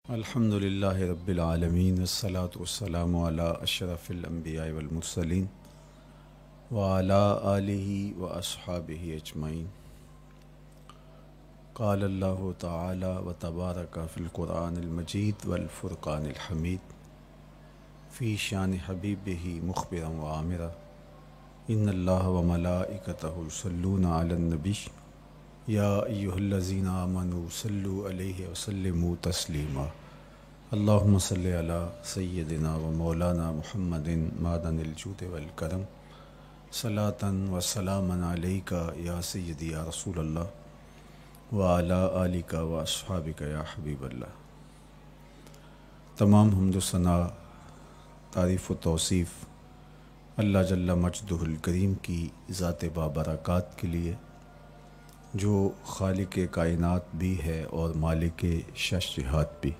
الحمد للہ رب العالمین والصلاة والسلام علی اشرف الانبیاء والمرسلین وعلی آلہ واصحابہ اجمعین۔ قال اللہ تعالی وتبارک فی القرآن المجید والفرقان الحمید فی شان حبیبہ مخبرا وعامرا ان اللہ وملائکتہ یصلون علی النبی یا ایہا الذین آمنوا صلوا علیہ وسلموا تسلیما۔ اللہم صلی علی سیدنا و مولانا محمد معدن الجود والکرم صلاۃ و سلاما علیک یا سیدی یا رسول اللہ وعلی آلک و اصحابک یا حبیب اللہ۔ تمام حمد و ثنا، تعریف و توصیف اللہ جل مجدہ الکریم کی ذات بابرکات کے لیے، جو خالق کائنات بھی ہے اور مالک شش جہات بھی۔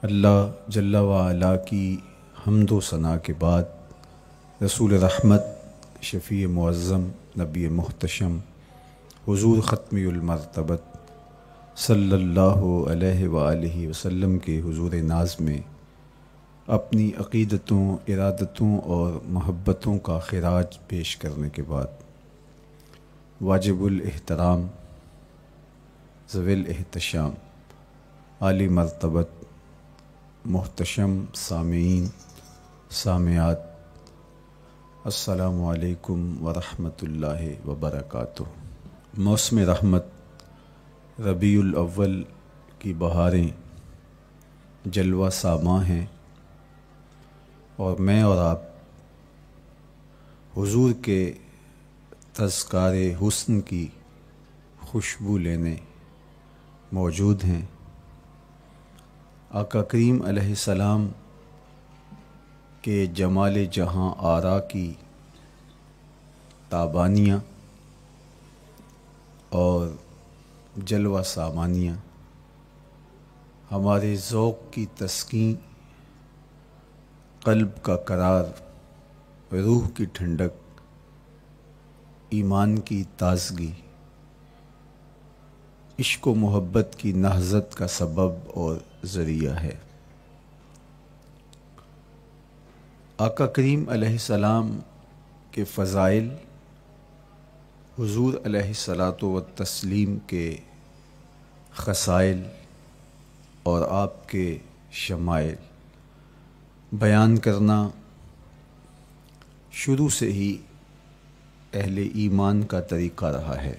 اللہ جل وعلا کی حمد و ثنا کے بعد رسول رحمت، شفیع معظم، نبی محتشم، حضور ختمی المرتبت صلی اللہ علیہ وآلہ وسلم کے حضور ناز میں اپنی عقیدتوں، ارادتوں اور محبتوں کا خراج پیش کرنے کے بعد واجب الاحترام، ذوی الاحتشام، عالی مرتبت، محتشم سامعین، سامعات، السلام علیکم ورحمۃ اللہ وبرکاتہ۔ موسم رحمت ربیع الاول کی بہاریں جلوہ ساماں ہیں، اور میں اور آپ حضور کے تذکار حسن کی خوشبو لینے موجود ہیں۔ آقا کریم علیہ السلام کے جمال جہاں آرا کی تابانیاں اور جلوہ سامانیاں ہمارے ذوق کی تسکین، قلب کا قرار، روح کی ٹھنڈک، ایمان کی تازگی، عشق و محبت کی نہضت کا سبب اور ذریعہ ہے۔ آقا کریم علیہ السلام کے فضائل، حضور علیہ الصلاۃ والتسلیم کے خصائل اور آپ کے شمائل بیان کرنا شروع سے ہی اہل ایمان کا طریقہ رہا ہے۔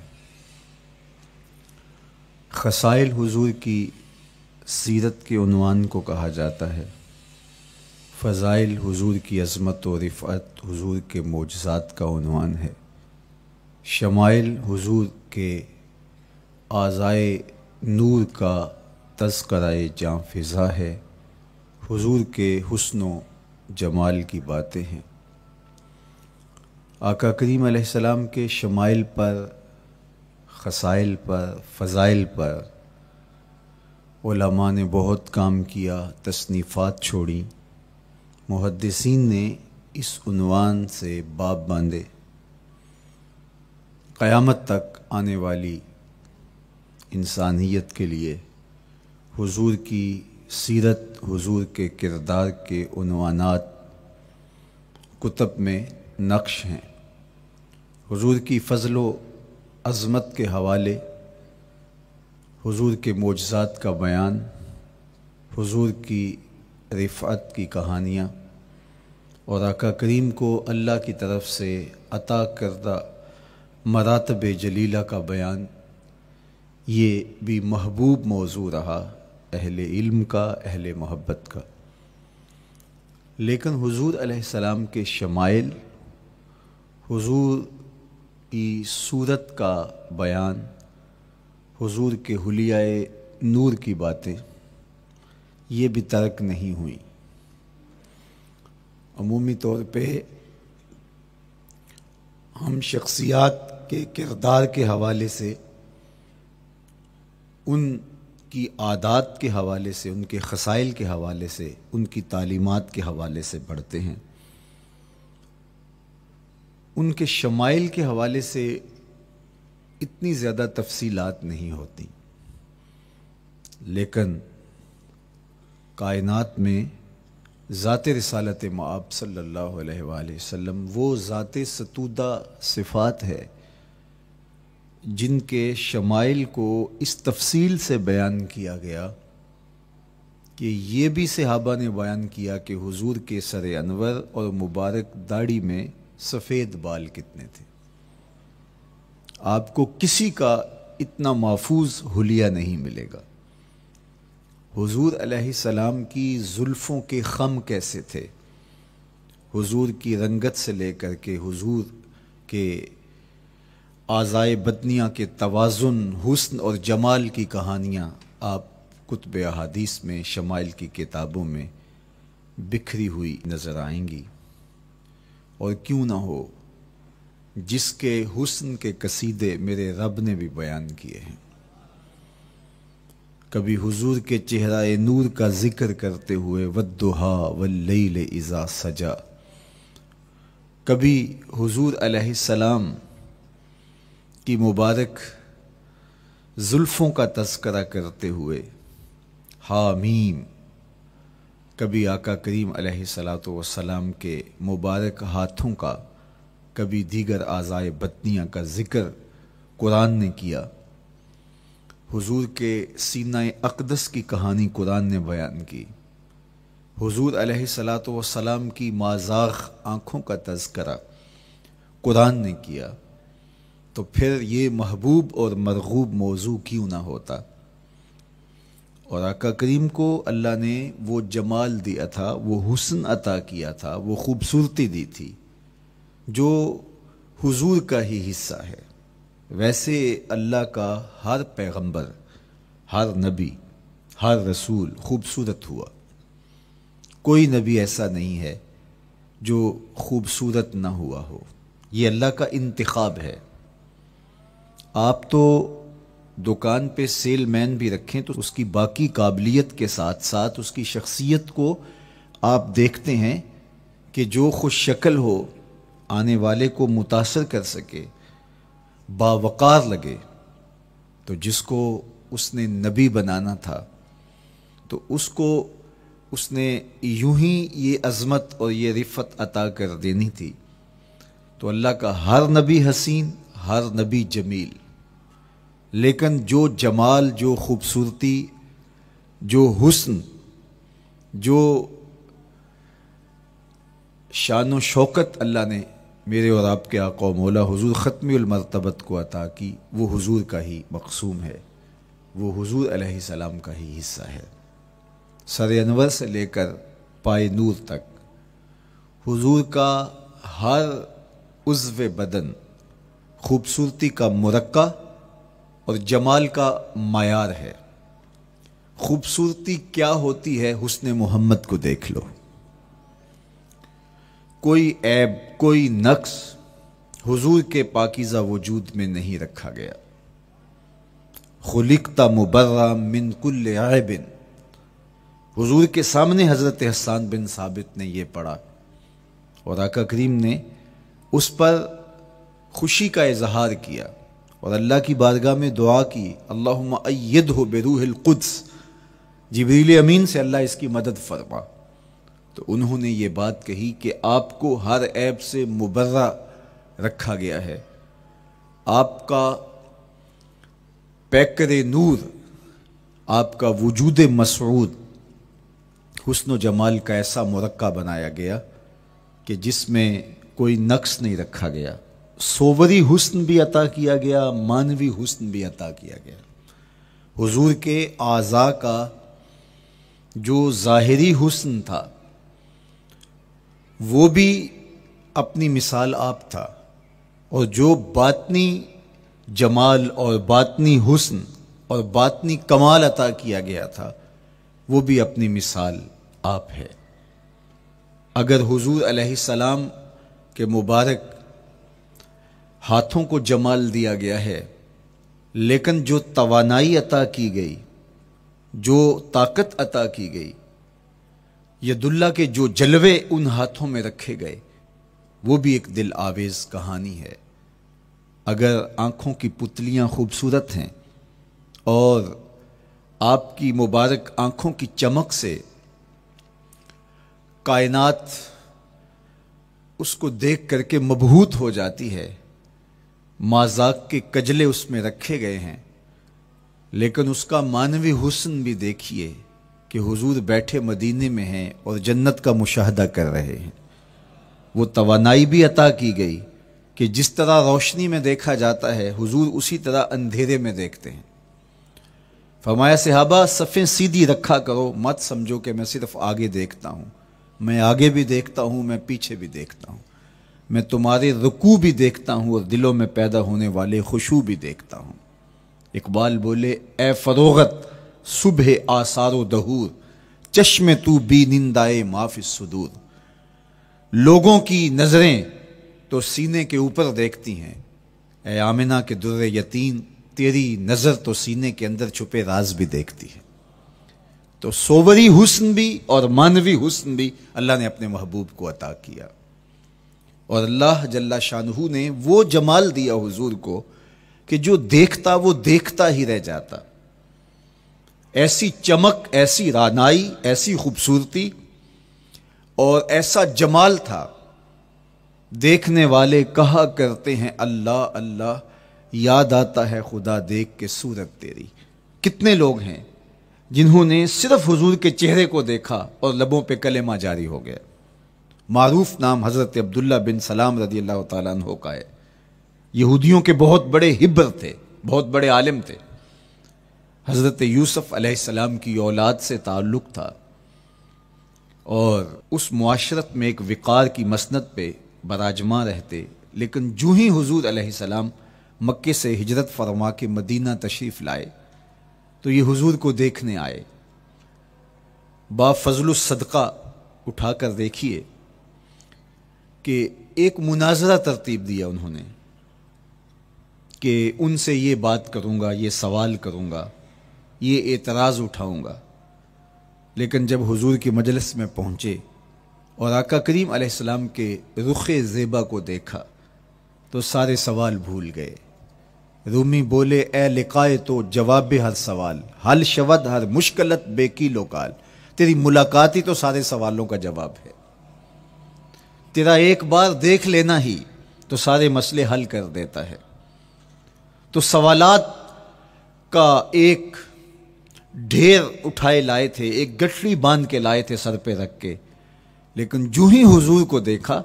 خصائل حضور کی سیرت کے عنوان کو کہا جاتا ہے، فضائل حضور کی عظمت و رفعت حضور کے معجزات کا عنوان ہے، شمائل حضور کے اعضائے نور کا تذکرہ جاں فضا ہے، حضور کے حسن و جمال کی باتیں ہیں۔ آقا کریم علیہ السلام کے شمائل پر، خصائل پر، فضائل پر علماء نے بہت کام کیا، تصنیفات چھوڑیں، محدثین نے اس عنوان سے باب باندھے۔ قیامت تک آنے والی انسانیت کے لیے حضور کی سیرت، حضور کے کردار کے عنوانات کتب میں نقش ہیں۔ حضور کی فضل و عظمت کے حوالے، حضور کے معجزات کا بیان، حضور کی رفعت کی کہانیاں اور آقا کریم کو اللہ کی طرف سے عطا کردہ مراتب جلیلہ کا بیان، یہ بھی محبوب موضوع رہا اہل علم کا، اہل محبت کا۔ لیکن حضور علیہ السلام کے شمائل، حضور کی صورت کا بیان، حضور کے حلیہ نور کی باتیں، یہ بھی ترک نہیں ہوئیں۔ عمومی طور پہ ہم شخصیات کے کردار کے حوالے سے، ان کی عادات کے حوالے سے، ان کے خصائل کے حوالے سے، ان کی تعلیمات کے حوالے سے پڑھتے ہیں۔ ان کے شمائل کے حوالے سے اتنی زیادہ تفصیلات نہیں ہوتی، لیکن کائنات میں ذات رسالت مآب صلی اللہ علیہ وآلہ وسلم وہ ذات ستودہ صفات ہے جن کے شمائل کو اس تفصیل سے بیان کیا گیا کہ یہ بھی صحابہ نے بیان کیا کہ حضور کے سر انور اور مبارک داڑھی میں سفید بال کتنے تھے۔ آپ کو کسی کا اتنا محفوظ حلیہ نہیں ملے گا۔ حضور علیہ السلام کی زلفوں کے خم کیسے تھے، حضور کی رنگت سے لے کر کے حضور کے اعضائے بدنیہ کے توازن، حسن اور جمال کی کہانیاں آپ کتب احادیث میں، شمائل کی کتابوں میں بکھری ہوئی نظر آئیں گی۔ اور کیوں نہ ہو، جس کے حسن کے قصیدے میرے رب نے بھی بیان کیے ہیں۔ کبھی حضور کے چہرہ نور کا ذکر کرتے ہوئے والضحیٰ واللیل اذا سجا، کبھی حضور علیہ السلام کی مبارک زلفوں کا تذکرہ کرتے ہوئے حامیم، کبھی آقا کریم علیہ الصلاۃ والسلام کے مبارک ہاتھوں کا، کبھی دیگر اعضائے بدنیہ کا ذکر قرآن نے کیا۔ حضور کے سینہ اقدس کی کہانی قرآن نے بیان کی۔ حضور علیہ الصلاۃ والسلام کی مازاغ آنکھوں کا تذکرہ قرآن نے کیا، تو پھر یہ محبوب اور مرغوب موضوع کیوں نہ ہوتا۔ اور آقا کریم کو اللہ نے وہ جمال دیا تھا، وہ حسن عطا کیا تھا، وہ خوبصورتی دی تھی جو حضور کا ہی حصہ ہے۔ ویسے اللہ کا ہر پیغمبر، ہر نبی، ہر رسول خوبصورت ہوا۔ کوئی نبی ایسا نہیں ہے جو خوبصورت نہ ہوا ہو، یہ اللہ کا انتخاب ہے۔ آپ تو دکان پہ سیل مین بھی رکھیں تو اس کی باقی قابلیت کے ساتھ ساتھ اس کی شخصیت کو آپ دیکھتے ہیں کہ جو خوش شکل ہو، آنے والے کو متاثر کر سکے، باوقار لگے۔ تو جس کو اس نے نبی بنانا تھا تو اس کو اس نے یوں ہی یہ عظمت اور یہ رفت عطا کر دینی تھی۔ تو اللہ کا ہر نبی حسین، ہر نبی جمیل، لیکن جو جمال، جو خوبصورتی، جو حسن، جو شان و شوکت اللہ نے میرے اور آپ کے آقا و مولا حضور ختمی المرتبت کو عطا کی، وہ حضور کا ہی مقسوم ہے، وہ حضور علیہ السلام کا ہی حصہ ہے۔ سر انور سے لے کر پائے نور تک حضور کا ہر عضو بدن خوبصورتی کا مرقع اور جمال کا معیار ہے۔ خوبصورتی کیا ہوتی ہے، حسن محمد کو دیکھ لو۔ کوئی عیب، کوئی نقص حضور کے پاکیزہ وجود میں نہیں رکھا گیا۔ خلقت مبرأ من کل عیب، حضور کے سامنے حضرت حسان بن ثابت نے یہ پڑھا اور آقا کریم نے اس پر خوشی کا اظہار کیا اور اللہ کی بارگاہ میں دعا کی، اللہم ایدہ بروح القدس، جبریل امین سے اللہ اس کی مدد فرما۔ تو انہوں نے یہ بات کہی کہ آپ کو ہر عیب سے مبرہ رکھا گیا ہے، آپ کا پیکر نور، آپ کا وجود مسعود حسن و جمال کا ایسا مرقع بنایا گیا کہ جس میں کوئی نقص نہیں رکھا گیا۔ صوری حسن بھی عطا کیا گیا، مانوی حسن بھی عطا کیا گیا۔ حضور کے اعضاء کا جو ظاہری حسن تھا وہ بھی اپنی مثال آپ تھا، اور جو باطنی جمال اور باطنی حسن اور باطنی کمال عطا کیا گیا تھا وہ بھی اپنی مثال آپ ہے۔ اگر حضور علیہ السلام کے مبارک ہاتھوں کو جمال دیا گیا ہے، لیکن جو توانائی عطا کی گئی، جو طاقت عطا کی گئی، ید اللہ کے جو جلوے ان ہاتھوں میں رکھے گئے، وہ بھی ایک دل آویز کہانی ہے۔ اگر آنکھوں کی پتلیاں خوبصورت ہیں اور آپ کی مبارک آنکھوں کی چمک سے کائنات اس کو دیکھ کر کے مبہوت ہو جاتی ہے، مازاق کے کجلے اس میں رکھے گئے ہیں، لیکن اس کا معنوی حسن بھی دیکھیے کہ حضور بیٹھے مدینے میں ہیں اور جنت کا مشاہدہ کر رہے ہیں۔ وہ توانائی بھی عطا کی گئی کہ جس طرح روشنی میں دیکھا جاتا ہے حضور اسی طرح اندھیرے میں دیکھتے ہیں۔ فرمایا صحابہ صفیں سیدھی رکھا کرو، مت سمجھو کہ میں صرف آگے دیکھتا ہوں، میں آگے بھی دیکھتا ہوں، میں پیچھے بھی دیکھتا ہوں، میں تمہارے رکوع بھی دیکھتا ہوں اور دلوں میں پیدا ہونے والے خشوع بھی دیکھتا ہوں۔ اقبال بولے اے فروغت صبح آثار و دہور، چشم تو بی نندائے ما فی الصدور۔ لوگوں کی نظریں تو سینے کے اوپر دیکھتی ہیں، اے آمنہ کے در یتیم تیری نظر تو سینے کے اندر چھپے راز بھی دیکھتی ہے۔ تو صوری حسن بھی اور معنوی حسن بھی اللہ نے اپنے محبوب کو عطا کیا، اور اللہ جل شانہ نے وہ جمال دیا حضور کو کہ جو دیکھتا وہ دیکھتا ہی رہ جاتا۔ ایسی چمک، ایسی رعنائی، ایسی خوبصورتی اور ایسا جمال تھا، دیکھنے والے کہا کرتے ہیں اللہ اللہ، یاد آتا ہے خدا دیکھ کے صورت تیری۔ کتنے لوگ ہیں جنہوں نے صرف حضور کے چہرے کو دیکھا اور لبوں پہ کلمہ جاری ہو گیا۔ معروف نام حضرت عبداللہ بن سلام رضی اللہ تعالیٰ عنہ کا ہے۔ یہودیوں کے بہت بڑے حبر تھے، بہت بڑے عالم تھے۔ حضرت یوسف علیہ السلام کی اولاد سے تعلق تھا، اور اس معاشرت میں ایک وقار کی مسند پہ براجماں رہتے، لیکن جو ہی حضور علیہ السلام مکے سے ہجرت فرما کے مدینہ تشریف لائے تو یہ حضور کو دیکھنے آئے۔ با فضل الصدقہ اٹھا کر دیکھیے کہ ایک مناظرہ ترتیب دیا انہوں نے کہ ان سے یہ بات کروں گا، یہ سوال کروں گا، یہ اعتراض اٹھاؤں گا، لیکن جب حضور کی مجلس میں پہنچے اور آقا کریم علیہ السلام کے رخ زیبا کو دیکھا تو سارے سوال بھول گئے۔ رومی بولے اے لقائے تو جواب ہر سوال، حل شود ہر مشکلت بے کی لوکال۔ تیری ملاقات ہی تو سارے سوالوں کا جواب ہے، تیرا ایک بار دیکھ لینا ہی تو سارے مسئلے حل کر دیتا ہے۔ تو سوالات کا ایک ڈھیر اٹھائے لائے تھے، ایک گٹھڑی باندھ کے لائے تھے سر پہ رکھ کے، لیکن جو ہی حضور کو دیکھا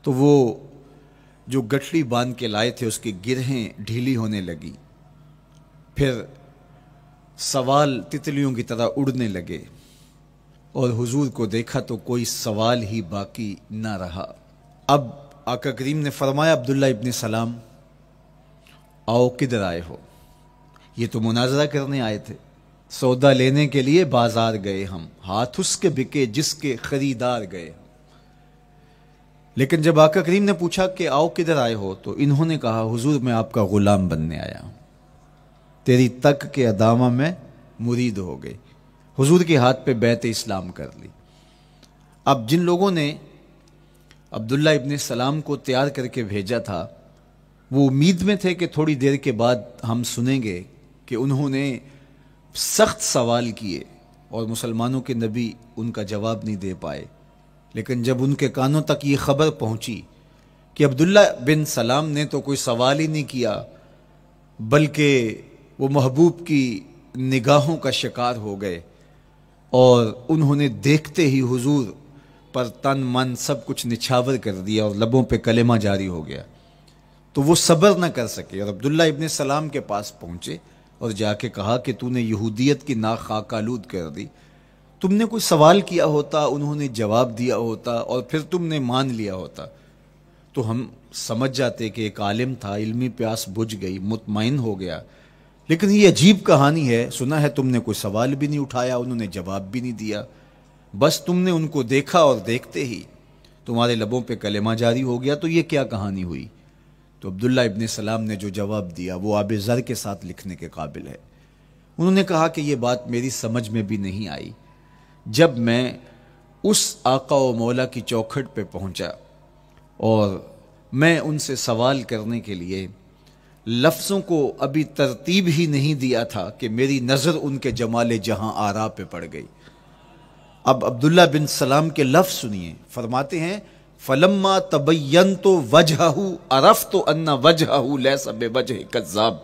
تو وہ جو گٹھڑی باندھ کے لائے تھے اس کی گرہیں ڈھیلی ہونے لگی، پھر سوال تتلیوں کی طرح اڑنے لگے، اور حضور کو دیکھا تو کوئی سوال ہی باقی نہ رہا۔ اب آقا کریم نے فرمایا عبداللہ ابن سلام آؤ کدھر آئے ہو؟ یہ تو مناظرہ کرنے آئے تھے، سودا لینے کے لیے بازار گئے ہم، ہاتھ اس کے بکے جس کے خریدار گئے۔ لیکن جب آقا کریم نے پوچھا کہ آؤ کدھر آئے ہو تو انہوں نے کہا حضور میں آپ کا غلام بننے آیا ہوں، تیری تک کے ادامہ میں مرید ہو گئے، حضور کے ہاتھ پہ بیعت اسلام کر لی۔ اب جن لوگوں نے عبداللہ ابن سلام کو تیار کر کے بھیجا تھا وہ امید میں تھے کہ تھوڑی دیر کے بعد ہم سنیں گے کہ انہوں نے سخت سوال کیے اور مسلمانوں کے نبی ان کا جواب نہیں دے پائے، لیکن جب ان کے کانوں تک یہ خبر پہنچی کہ عبداللہ بن سلام نے تو کوئی سوال ہی نہیں کیا بلکہ وہ محبوب کی نگاہوں کا شکار ہو گئے، اور انہوں نے دیکھتے ہی حضور پر تن من سب کچھ نچھاور کر دیا اور لبوں پہ کلمہ جاری ہو گیا، تو وہ صبر نہ کر سکے اور عبداللہ ابن سلام کے پاس پہنچے اور جا کے کہا کہ تو نے یہودیت کی ناک خاک آلود کر دی، تم نے کوئی سوال کیا ہوتا، انہوں نے جواب دیا ہوتا اور پھر تم نے مان لیا ہوتا تو ہم سمجھ جاتے کہ ایک عالم تھا، علمی پیاس بجھ گئی، مطمئن ہو گیا، لیکن یہ عجیب کہانی ہے، سنا ہے تم نے کوئی سوال بھی نہیں اٹھایا، انہوں نے جواب بھی نہیں دیا، بس تم نے ان کو دیکھا اور دیکھتے ہی تمہارے لبوں پہ کلمہ جاری ہو گیا، تو یہ کیا کہانی ہوئی؟ تو عبداللہ ابن سلام نے جو جواب دیا وہ آب زر کے ساتھ لکھنے کے قابل ہے۔ انہوں نے کہا کہ یہ بات میری سمجھ میں بھی نہیں آئی، جب میں اس آقا و مولا کی چوکھٹ پہ پہنچا اور میں ان سے سوال کرنے کے لیے لفظوں کو ابھی ترتیب ہی نہیں دیا تھا کہ میری نظر ان کے جمال جہاں آرا پہ پڑ گئی، اب عبداللہ بن سلام کے لفظ سنیے، فرماتے ہیں فلما تبینت وجہہ عرفت ان وجہہ لیس بوجہ کذاب،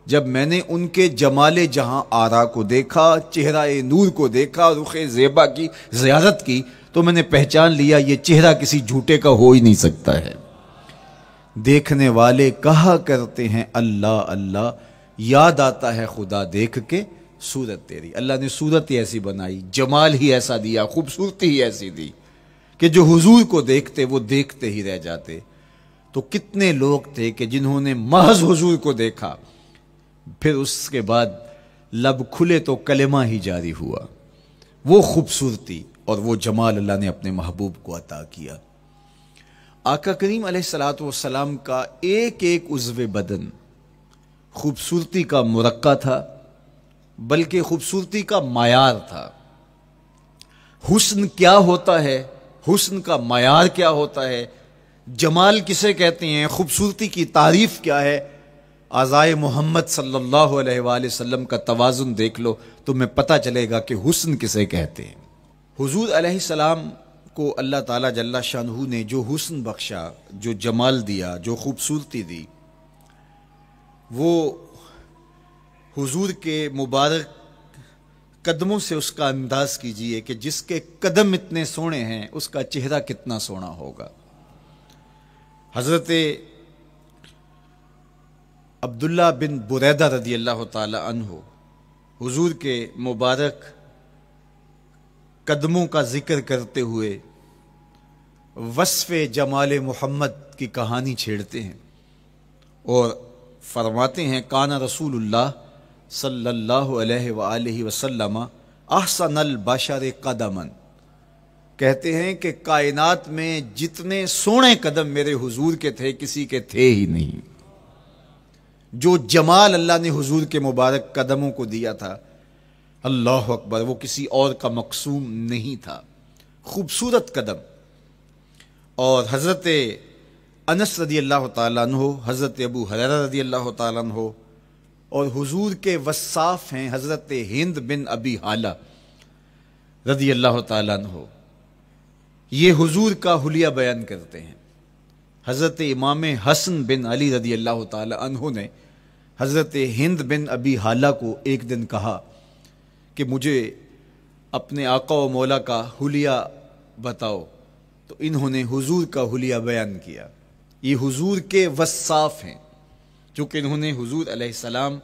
جب میں نے ان کے جمال جہاں آرا کو دیکھا، چہرہ نور کو دیکھا، رخ زیبا کی زیارت کی، تو میں نے پہچان لیا یہ چہرہ کسی جھوٹے کا ہو ہی نہیں سکتا ہے۔ دیکھنے والے کہا کرتے ہیں اللہ اللہ، یاد آتا ہے خدا دیکھ کے صورت تیری۔ اللہ نے صورت ہی ایسی بنائی، جمال ہی ایسا دیا، خوبصورتی ہی ایسی دی کہ جو حضور کو دیکھتے وہ دیکھتے ہی رہ جاتے۔ تو کتنے لوگ تھے کہ جنہوں نے محض حضور کو دیکھا، پھر اس کے بعد لب کھلے تو کلمہ ہی جاری ہوا۔ وہ خوبصورتی اور وہ جمال اللہ نے اپنے محبوب کو عطا کیا۔ آقا کریم علیہ الصلوۃ والسلام کا ایک ایک عضو بدن خوبصورتی کا مرقع تھا، بلکہ خوبصورتی کا معیار تھا۔ حسن کیا ہوتا ہے، حسن کا معیار کیا ہوتا ہے، جمال کسے کہتے ہیں، خوبصورتی کی تعریف کیا ہے، اعضائے محمد صلی اللہ علیہ وآلہ وسلم کا توازن دیکھ لو، تمہیں پتہ چلے گا کہ حسن کسے کہتے ہیں۔ حضور علیہ السلام کو اللہ تعالیٰ جل شانہ نے جو حسن بخشا، جو جمال دیا، جو خوبصورتی دی، وہ حضور کے مبارک قدموں سے اس کا انداز کیجئے کہ جس کے قدم اتنے سونے ہیں اس کا چہرہ کتنا سونا ہوگا۔ حضرت عبداللہ بن بریدہ رضی اللہ تعالی عنہ حضور کے مبارک قدموں کا ذکر کرتے ہوئے وصف جمال محمد کی کہانی چھیڑتے ہیں اور فرماتے ہیں کانا رسول اللہ صلی اللہ علیہ وآلہ وسلم احسن البشر قدما، کہتے ہیں کہ کائنات میں جتنے سونے قدم میرے حضور کے تھے کسی کے تھے ہی نہیں۔ جو جمال اللہ نے حضور کے مبارک قدموں کو دیا تھا، اللہ اکبر، وہ کسی اور کا مقسوم نہیں تھا۔ خوبصورت قدم۔ اور حضرت انس رضی اللہ تعالیٰ عنہ، حضرت ابو ہریرہ رضی اللہ تعالیٰ عنہ، اور حضور کے وصاف ہیں حضرت ہند بن ابی حالہ رضی اللہ تعالیٰ عنہ، یہ حضور کا حلیہ بیان کرتے ہیں۔ حضرت امام حسن بن علی رضی اللہ تعالیٰ عنہ نے حضرت ہند بن ابی حالہ کو ایک دن کہا کہ مجھے اپنے آقا و مولا کا حلیہ بتاؤ، تو انہوں نے حضور کا حلیہ بیان کیا۔ یہ حضور کے وصاف ہیں، چونکہ انہوں نے حضور علیہ السلام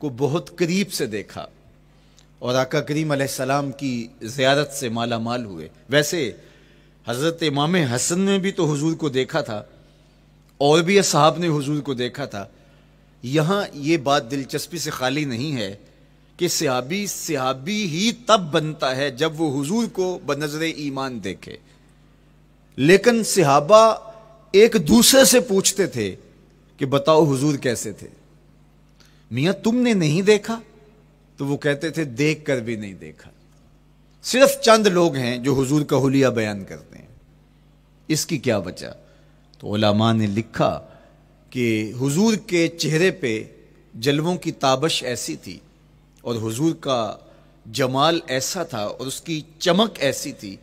کو بہت قریب سے دیکھا اور آقا کریم علیہ السلام کی زیارت سے مالا مال ہوئے۔ ویسے حضرت امام حسن نے بھی تو حضور کو دیکھا تھا، اور بھی اصحاب نے حضور کو دیکھا تھا۔ یہاں یہ بات دلچسپی سے خالی نہیں ہے کہ صحابی ہی تب بنتا ہے جب وہ حضور کو بنظر ایمان دیکھے، لیکن صحابہ ایک دوسرے سے پوچھتے تھے کہ بتاؤ حضور کیسے تھے؟ میاں تم نے نہیں دیکھا؟ تو وہ کہتے تھے دیکھ کر بھی نہیں دیکھا۔ صرف چند لوگ ہیں جو حضور کا حلیہ بیان کرتے ہیں، اس کی کیا وجہ؟ تو علماء نے لکھا کہ حضور کے چہرے پہ جلووں کی تابش ایسی تھی اور حضور کا جمال ایسا تھا اور اس کی چمک ایسی تھی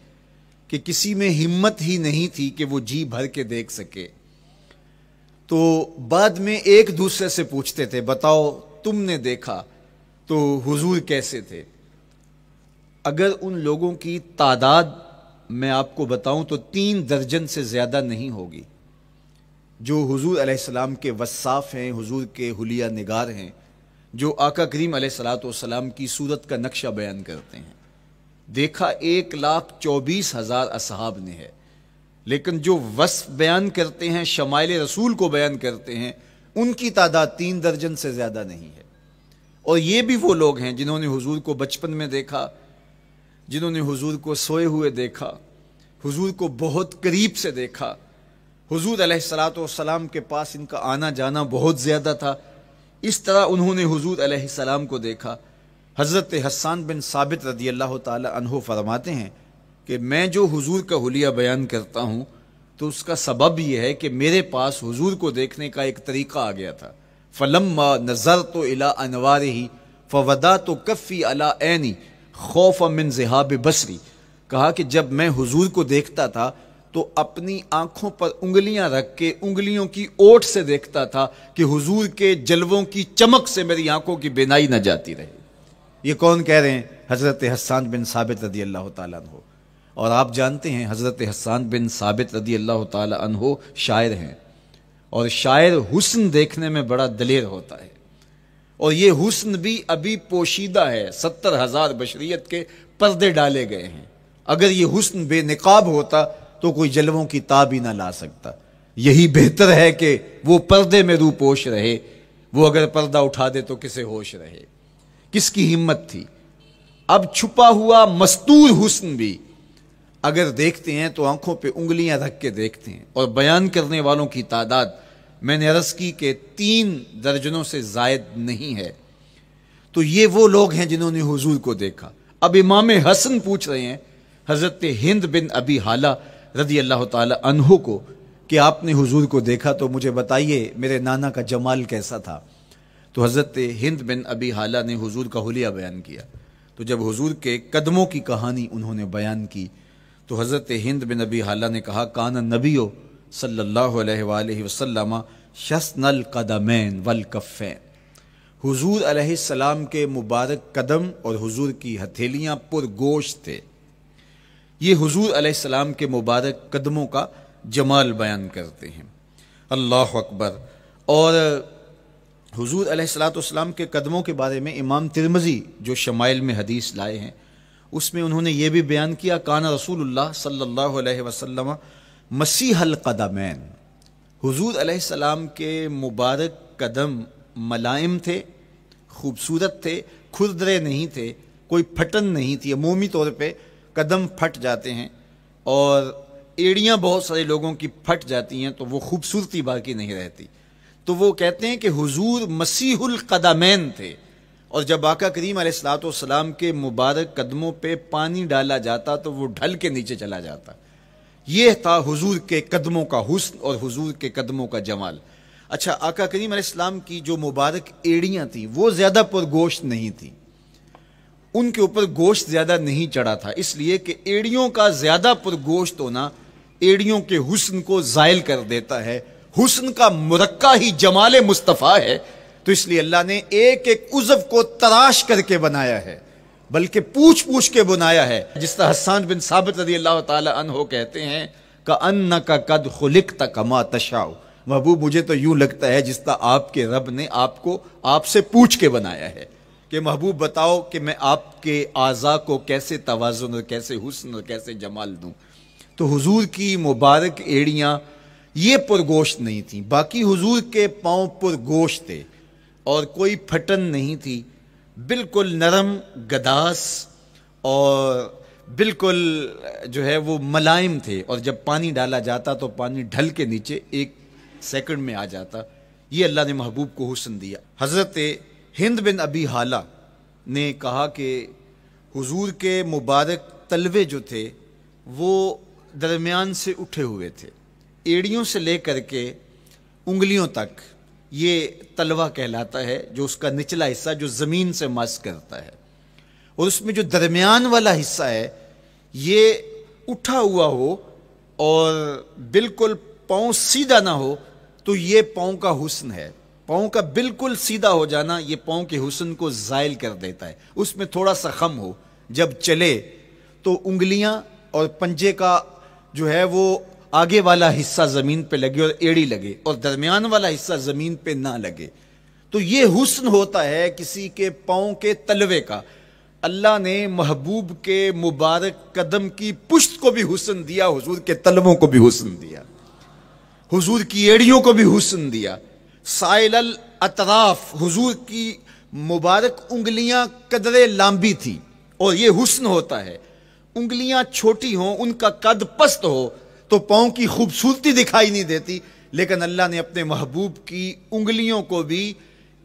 کہ کسی میں ہمت ہی نہیں تھی کہ وہ جی بھر کے دیکھ سکے۔ تو بعد میں ایک دوسرے سے پوچھتے تھے بتاؤ تم نے دیکھا تو حضور کیسے تھے؟ اگر ان لوگوں کی تعداد میں آپ کو بتاؤں تو 3 درجن سے زیادہ نہیں ہوگی جو حضور علیہ السلام کے وصاف ہیں، حضور کے حلیہ نگار ہیں، جو آقا کریم علیہ الصلوۃ والسلام کی صورت کا نقشہ بیان کرتے ہیں۔ دیکھا 1,24,000 اصحاب نے ہے، لیکن جو وصف بیان کرتے ہیں، شمائل رسول کو بیان کرتے ہیں، ان کی تعداد 3 درجن سے زیادہ نہیں ہے۔ اور یہ بھی وہ لوگ ہیں جنہوں نے حضور کو بچپن میں دیکھا، جنہوں نے حضور کو سوئے ہوئے دیکھا، حضور کو بہت قریب سے دیکھا۔ حضور علیہ الصلوۃ والسلام کے پاس ان کا آنا جانا بہت زیادہ تھا، اس طرح انہوں نے حضور علیہ السلام کو دیکھا۔ حضرت حسان بن ثابت رضی اللہ تعالی عنہ فرماتے ہیں کہ میں جو حضور کا حلیہ بیان کرتا ہوں تو اس کا سبب یہ ہے کہ میرے پاس حضور کو دیکھنے کا ایک طریقہ آ گیا تھا۔ فلما نظرت الى انوارہ فودعت کفی علی عینی خوفا من ذہاب بصری، کہا کہ جب میں حضور کو دیکھتا تھا تو اپنی آنکھوں پر انگلیاں رکھ کے انگلیوں کی اوٹ سے دیکھتا تھا کہ حضور کے جلووں کی چمک سے میری آنکھوں کی بینائی نہ جاتی رہے۔ یہ کون کہہ رہے ہیں؟ حضرت حسان بن ثابت رضی اللہ تعالیٰ عنہ۔ اور آپ جانتے ہیں حضرت حسان بن ثابت رضی اللہ تعالیٰ عنہ شاعر ہیں، اور شاعر حسن دیکھنے میں بڑا دلیر ہوتا ہے، اور یہ حسن بھی ابھی پوشیدہ ہے، 70,000 بشریت کے پردے ڈالے گئے ہیں۔ اگر یہ حسن بے نقاب ہوتا تو کوئی جلووں کی تاب ہی نہ لا سکتا۔ یہی بہتر ہے کہ وہ پردے میں رو پوش رہے، وہ اگر پردہ اٹھا دے تو کسے ہوش رہے۔ کس کی ہمت تھی؟ اب چھپا ہوا مستور حسن بھی اگر دیکھتے ہیں تو آنکھوں پہ انگلیاں رکھ کے دیکھتے ہیں، اور بیان کرنے والوں کی تعداد میں نے عرض کی کہ 3 درجنوں سے زائد نہیں ہے۔ تو یہ وہ لوگ ہیں جنہوں نے حضور کو دیکھا۔ اب امام حسن پوچھ رہے ہیں حضرت ہند بن ابی حالہ رضی اللہ تعالی عنہ کو کہ آپ نے حضور کو دیکھا تو مجھے بتائیے میرے نانا کا جمال کیسا تھا۔ تو حضرت ہند بن ابی حالہ نے حضور کا حلیہ بیان کیا۔ تو جب حضور کے قدموں کی کہانی انہوں نے بیان کی تو حضرت ہند بن ابی حالہ نے کہا کان النبی صلی اللہ علیہ وآلہ وسلم شسن القدمین والکفین، حضور علیہ السلام کے مبارک قدم اور حضور کی ہتھیلیاں پر گوشت تھے۔ یہ حضور علیہ السلام کے مبارک قدموں کا جمال بیان کرتے ہیں۔ اللہ اکبر۔ اور حضور علیہ السلام کے قدموں کے بارے میں امام ترمذی جو شمائل میں حدیث لائے ہیں اس میں انہوں نے یہ بھی بیان کیا کان رسول اللہ صلی اللہ علیہ وسلم مسیح القدمین، حضور علیہ السلام کے مبارک قدم ملائم تھے، خوبصورت تھے، کھردرے نہیں تھے، کوئی پھٹن نہیں تھی۔ عمومی طور پہ قدم پھٹ جاتے ہیں اور ایڑیاں بہت سارے لوگوں کی پھٹ جاتی ہیں تو وہ خوبصورتی باقی نہیں رہتی۔ تو وہ کہتے ہیں کہ حضور مسیح القدمین تھے، اور جب آقا کریم علیہ السلام کے مبارک قدموں پہ پانی ڈالا جاتا تو وہ ڈھل کے نیچے چلا جاتا۔ یہ تھا حضور کے قدموں کا حسن اور حضور کے قدموں کا جمال۔ اچھا، آقا کریم علیہ السلام کی جو مبارک ایڑیاں تھیں وہ زیادہ پر گوشت نہیں تھیں، ان کے اوپر گوشت زیادہ نہیں چڑھا تھا، اس لیے کہ ایڑیوں کا زیادہ پر گوشت ہونا ایڑیوں کے حسن کو زائل کر دیتا ہے۔ حسن کا مرقع ہی جمال مصطفیٰ ہے، تو اس لیے اللہ نے ایک ایک عضو کو تراش کر کے بنایا ہے، بلکہ پوچھ پوچھ کے بنایا ہے۔ جس طرح حسان بن ثابت رضی اللہ تعالی عنہ کہتے ہیں کَأَنَّكَ قَدْ خُلِقْتَ كَمَا تَشَاءُ، محبوب مجھے تو یوں لگتا ہے جس طرح آپ کے رب نے آپ کو آپ سے پوچھ کے بنایا ہے کہ محبوب بتاؤ کہ میں آپ کے اعضاء کو کیسے توازن اور کیسے حسن اور کیسے جمال دوں۔ تو حضور کی مبارک ایڑیاں یہ پرگوشت نہیں تھیں، باقی حضور کے پاؤں پرگوشت تھے اور کوئی پھٹن نہیں تھی، بالکل نرم گداس اور بالکل جو ہے وہ ملائم تھے، اور جب پانی ڈالا جاتا تو پانی ڈھل کے نیچے 1 سیکنڈ میں آ جاتا۔ یہ اللہ نے محبوب کو حسن دیا۔ حضرت ہند بن ابی حالہ نے کہا کہ حضور کے مبارک تلوے جو تھے وہ درمیان سے اٹھے ہوئے تھے، ایڑیوں سے لے کر کے انگلیوں تک یہ تلوہ کہلاتا ہے، جو اس کا نچلا حصہ جو زمین سے مس کرتا ہے، اور اس میں جو درمیان والا حصہ ہے یہ اٹھا ہوا ہو اور بالکل پاؤں سیدھا نہ ہو تو یہ پاؤں کا حسن ہے۔ پاؤں کا بالکل سیدھا ہو جانا یہ پاؤں کے حسن کو زائل کر دیتا ہے۔ اس میں تھوڑا سا خم ہو، جب چلے تو انگلیاں اور پنجے کا جو ہے وہ آگے والا حصہ زمین پہ لگے اور ایڑی لگے، اور درمیان والا حصہ زمین پہ نہ لگے، تو یہ حسن ہوتا ہے کسی کے پاؤں کے تلوے کا۔ اللہ نے محبوب کے مبارک قدم کی پشت کو بھی حسن دیا، حضور کے تلووں کو بھی حسن دیا، حضور کی ایڑیوں کو بھی حسن دیا۔ سائل الاطراف، حضور کی مبارک انگلیاں قدرے لامبی تھی، اور یہ حسن ہوتا ہے۔ انگلیاں چھوٹی ہوں، ان کا قد پست ہو تو پاؤں کی خوبصورتی دکھائی نہیں دیتی، لیکن اللہ نے اپنے محبوب کی انگلیوں کو بھی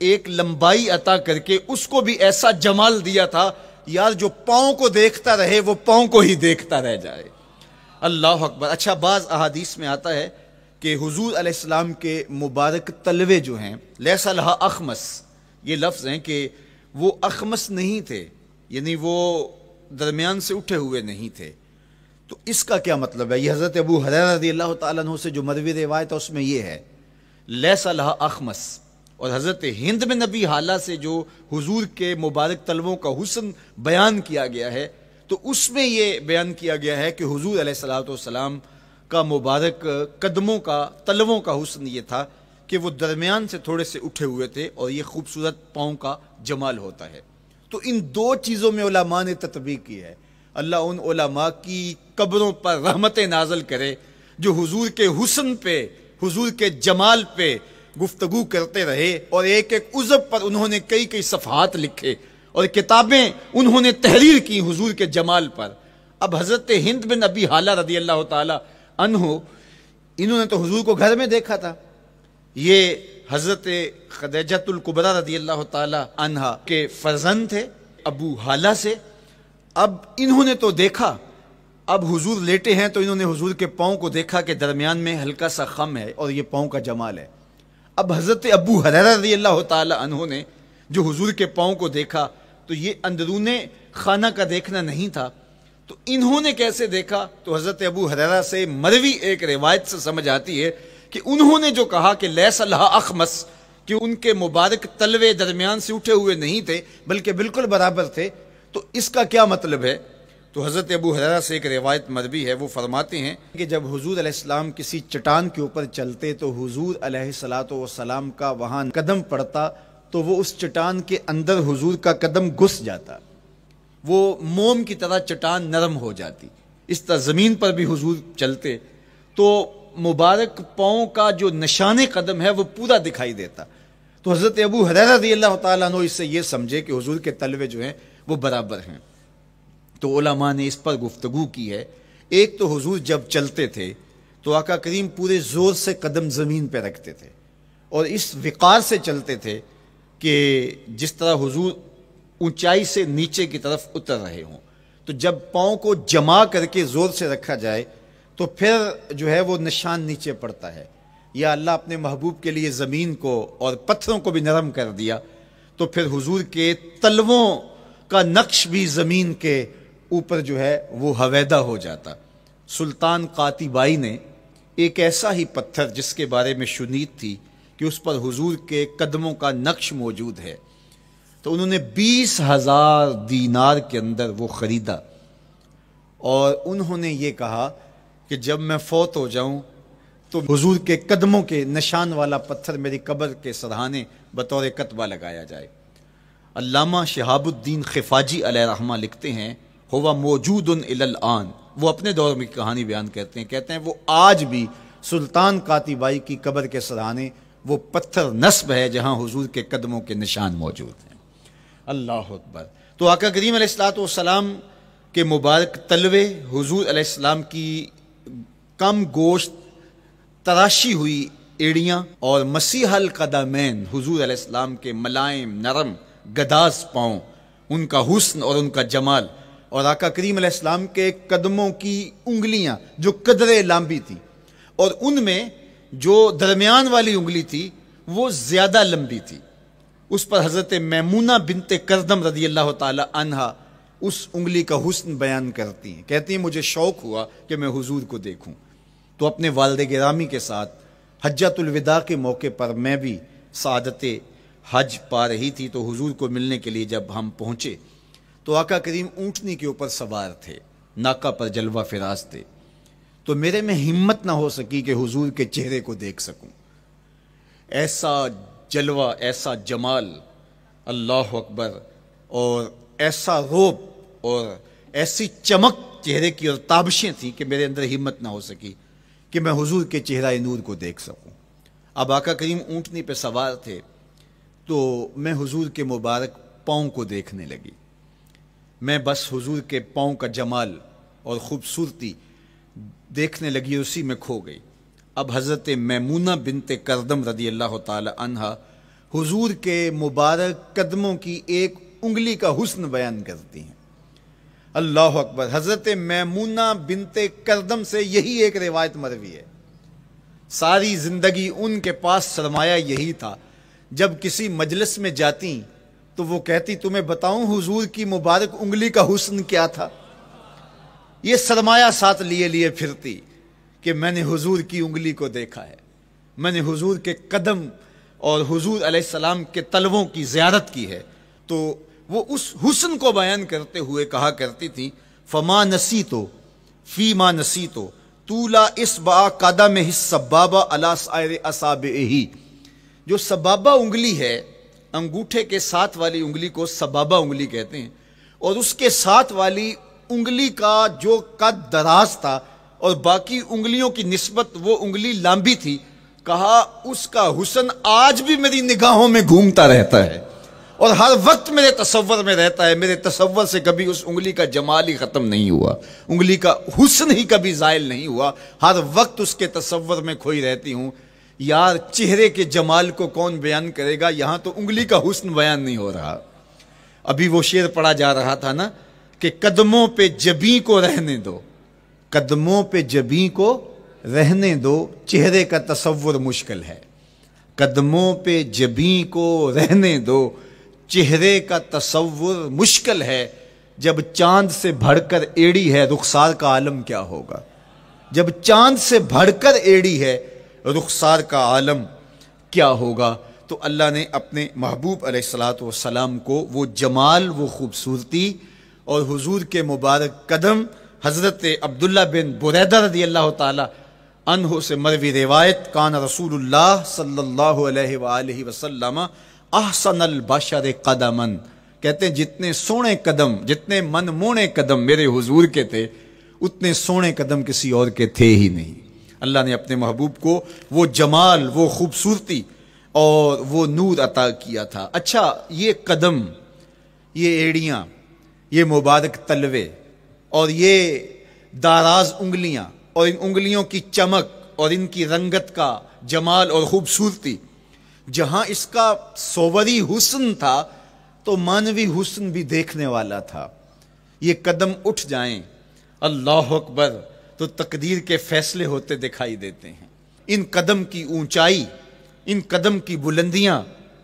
ایک لمبائی عطا کر کے اس کو بھی ایسا جمال دیا تھا یار جو پاؤں کو دیکھتا رہے وہ پاؤں کو ہی دیکھتا رہ جائے۔ اللہ اکبر۔ اچھا، بعض احادیث میں آتا ہے کہ حضور علیہ السلام کے مبارک تلوے جو ہیں لیس لہا اخمس، یہ لفظ ہیں کہ وہ اخمس نہیں تھے، یعنی وہ درمیان سے اٹھے ہوئے نہیں تھے، تو اس کا کیا مطلب ہے؟ یہ حضرت ابو ہریرہ رضی اللہ تعالیٰ عنہ سے جو مروی روایت ہے اس میں یہ ہے لیس لہا اخمس، اور حضرت ہند بن نبی حالہ سے جو حضور کے مبارک تلووں کا حسن بیان کیا گیا ہے، تو اس میں یہ بیان کیا گیا ہے کہ حضور علیہ الصلوۃ والسلام کا مبارک قدموں کا تلووں کا حسن یہ تھا کہ وہ درمیان سے تھوڑے سے اٹھے ہوئے تھے، اور یہ خوبصورت پاؤں کا جمال ہوتا ہے۔ تو ان دو چیزوں میں علماء نے تطبیق کی ہے۔ اللہ ان علماء کی قبروں پر رحمت نازل کرے جو حضور کے حسن پہ، حضور کے جمال پہ گفتگو کرتے رہے، اور ایک ایک عضو پر انہوں نے کئی کئی صفحات لکھے اور کتابیں انہوں نے تحریر کی حضور کے جمال پر۔ اب حضرت ہند بن ابی حالہ رضی اللہ تعالی عنہ، انہوں نے تو حضور کو گھر میں دیکھا تھا، یہ حضرت خدیجۃ الکبریٰ رضی اللہ تعالی عنہا کے فرزند تھے ابو حالہ سے۔ اب انہوں نے تو دیکھا، اب حضور لیٹے ہیں تو انہوں نے حضور کے پاؤں کو دیکھا کہ درمیان میں ہلکا سا خم ہے اور یہ پاؤں کا جمال ہے۔ اب حضرت ابو ہریرہ رضی اللہ تعالی عنہ نے جو حضور کے پاؤں کو دیکھا تو یہ اندرون خانہ کا دیکھنا نہیں تھا، تو انہوں نے کیسے دیکھا؟ تو حضرت ابو ہریرہ سے مروی ایک روایت سے سمجھ آتی ہے کہ انہوں نے جو کہا کہ لیس لہا اخمس، کہ ان کے مبارک تلوے درمیان سے اٹھے ہوئے نہیں تھے بلکہ بالکل برابر تھے، تو اس کا کیا مطلب ہے؟ تو حضرت ابو ہریرہ سے ایک روایت مروی ہے، وہ فرماتے ہیں کہ جب حضور علیہ السلام کسی چٹان کے اوپر چلتے تو حضور علیہ الصلوۃ والسلام کا وہاں قدم پڑتا تو وہ اس چٹان کے اندر حضور کا قدم گھس جاتا، وہ موم کی طرح چٹان نرم ہو جاتی۔ اس طرح زمین پر بھی حضور چلتے تو مبارک پاؤں کا جو نشان قدم ہے وہ پورا دکھائی دیتا۔ تو حضرت ابو ہریرہ رضی اللہ تعالیٰ عنہ اس سے یہ سمجھے کہ حضور کے تلوے جو ہیں وہ برابر ہیں۔ تو علماء نے اس پر گفتگو کی ہے۔ ایک تو حضور جب چلتے تھے تو آقا کریم پورے زور سے قدم زمین پہ رکھتے تھے اور اس وقار سے چلتے تھے کہ جس طرح حضور اونچائی سے نیچے کی طرف اتر رہے ہوں۔ تو جب پاؤں کو جما کر کے زور سے رکھا جائے تو پھر جو ہے وہ نشان نیچے پڑتا ہے۔ یا اللہ اپنے محبوب کے لیے زمین کو اور پتھروں کو بھی نرم کر دیا تو پھر حضور کے تلووں کا نقش بھی زمین کے اوپر جو ہے وہ حویدہ ہو جاتا۔ سلطان قاتبائی نے ایک ایسا ہی پتھر جس کے بارے میں شنید تھی کہ اس پر حضور کے قدموں کا نقش موجود ہے، تو انہوں نے 20,000 دینار کے اندر وہ خریدا، اور انہوں نے یہ کہا کہ جب میں فوت ہو جاؤں تو حضور کے قدموں کے نشان والا پتھر میری قبر کے سرہانے بطور کتبہ لگایا جائے۔ علامہ شہاب الدین خفاجی علیہ رحمہ لکھتے ہیں ہوا موجود الی الآن، وہ اپنے دور میں کہانی بیان کرتے ہیں وہ آج بھی سلطان قاتبائی کی قبر کے سرہانے وہ پتھر نصب ہے جہاں حضور کے قدموں کے نشان موجود ہیں۔ اللہ اکبر۔ تو آقا کریم علیہ الصلوۃ والسلام کے مبارک تلوے، حضور علیہ السلام کی کم گوشت تراشی ہوئی ایڑیاں، اور مسیح القدمین حضور علیہ السلام کے ملائم نرم گداز پاؤں، ان کا حسن اور ان کا جمال، اور آقا کریم علیہ السلام کے قدموں کی انگلیاں جو قدرے لمبی تھی، اور ان میں جو درمیان والی انگلی تھی وہ زیادہ لمبی تھی، اس پر حضرت میمونہ بنت کردم رضی اللہ تعالی عنہا اس انگلی کا حسن بیان کرتی ہیں، کہتی ہیں مجھے شوق ہوا کہ میں حضور کو دیکھوں، تو اپنے والد گرامی کے ساتھ حجۃ الوداع کے موقع پر میں بھی سعادت حج پا رہی تھی، تو حضور کو ملنے کے لیے جب ہم پہنچے تو آقا کریم اونٹنی کے اوپر سوار تھے، ناکہ پر جلوہ فراز تھے، تو میرے میں ہمت نہ ہو سکی کہ حضور کے چہرے کو دیکھ سکوں۔ ایسا جلوہ، ایسا جمال، اللہ اکبر، اور ایسا روب اور ایسی چمک چہرے کی اور تابشیں تھیں کہ میرے اندر ہمت نہ ہو سکی کہ میں حضور کے چہرہ نور کو دیکھ سکوں۔ اب آقا کریم اونٹنی پہ سوار تھے تو میں حضور کے مبارک پاؤں کو دیکھنے لگی، میں بس حضور کے پاؤں کا جمال اور خوبصورتی دیکھنے لگی، اسی میں کھو گئی۔ اب حضرت میمونہ بنت کردم رضی اللہ تعالی عنہا حضور کے مبارک قدموں کی ایک انگلی کا حسن بیان کرتی ہیں۔ اللہ اکبر۔ حضرت میمونہ بنت کردم سے یہی ایک روایت مروی ہے، ساری زندگی ان کے پاس سرمایہ یہی تھا، جب کسی مجلس میں جاتی تو وہ کہتی تمہیں بتاؤں حضور کی مبارک انگلی کا حسن کیا تھا؟ یہ سرمایہ ساتھ لیے لیے پھرتی کہ میں نے حضور کی انگلی کو دیکھا ہے، میں نے حضور کے قدم اور حضور علیہ السلام کے تلووں کی زیارت کی ہے. تو وہ اس حسن کو بیان کرتے ہوئے کہا کرتی تھی فما نسیتو فیما نسیتو طولا اصبع قدمہ السبابہ علی سائر اصابعہ. جو سبابہ انگلی ہے، انگوٹھے کے ساتھ والی انگلی کو سبابہ انگلی کہتے ہیں، اور اس کے ساتھ والی انگلی کا جو قد دراز تھا اور باقی انگلیوں کی نسبت وہ انگلی لمبی تھی، کہا اس کا حسن آج بھی میری نگاہوں میں گھومتا رہتا ہے اور ہر وقت میرے تصور میں رہتا ہے. میرے تصور سے کبھی اس انگلی کا جمال ہی ختم نہیں ہوا، انگلی کا حسن ہی کبھی زائل نہیں ہوا، ہر وقت اس کے تصور میں کھوئی رہتی ہوں. یار چہرے کے جمال کو کون بیان کرے گا، یہاں تو انگلی کا حسن بیان نہیں ہو رہا. ابھی وہ شعر پڑھا جا رہا تھا نا کہ قدموں پہ جبیں کو رہنے دو، قدموں پہ جبیں کو رہنے دو، چہرے کا تصور مشکل ہے. قدموں پہ جبیں کو رہنے دو، چہرے کا تصور مشکل ہے. جب چاند سے بڑھ کر ایڑی ہے رخسار کا عالم کیا ہوگا، جب چاند سے بڑھ کر ایڑی ہے رخسار کا عالم کیا ہوگا. تو اللہ نے اپنے محبوب علیہ الصلوۃ والسلام کو وہ جمال، وہ خوبصورتی اور حضور کے مبارک قدم، حضرت عبداللہ بن بریدہ رضی اللہ تعالی عنہ سے مروی روایت، کان رسول اللہ صلی اللہ علیہ وآلہ وسلم احسن البشر قدما، کہتے ہیں جتنے سونے قدم، جتنے من مونے قدم میرے حضور کے تھے، اتنے سونے قدم کسی اور کے تھے ہی نہیں. اللہ نے اپنے محبوب کو وہ جمال، وہ خوبصورتی اور وہ نور عطا کیا تھا. اچھا، یہ قدم، یہ ایڑیاں، یہ مبارک تلوے اور یہ داراز انگلیاں اور ان انگلیوں کی چمک اور ان کی رنگت کا جمال اور خوبصورتی، جہاں اس کا صوری حسن تھا تو مانوی حسن بھی دیکھنے والا تھا. یہ قدم اٹھ جائیں اللہ اکبر تو تقدیر کے فیصلے ہوتے دکھائی دیتے ہیں. ان قدم کی اونچائی، ان قدم کی بلندیاں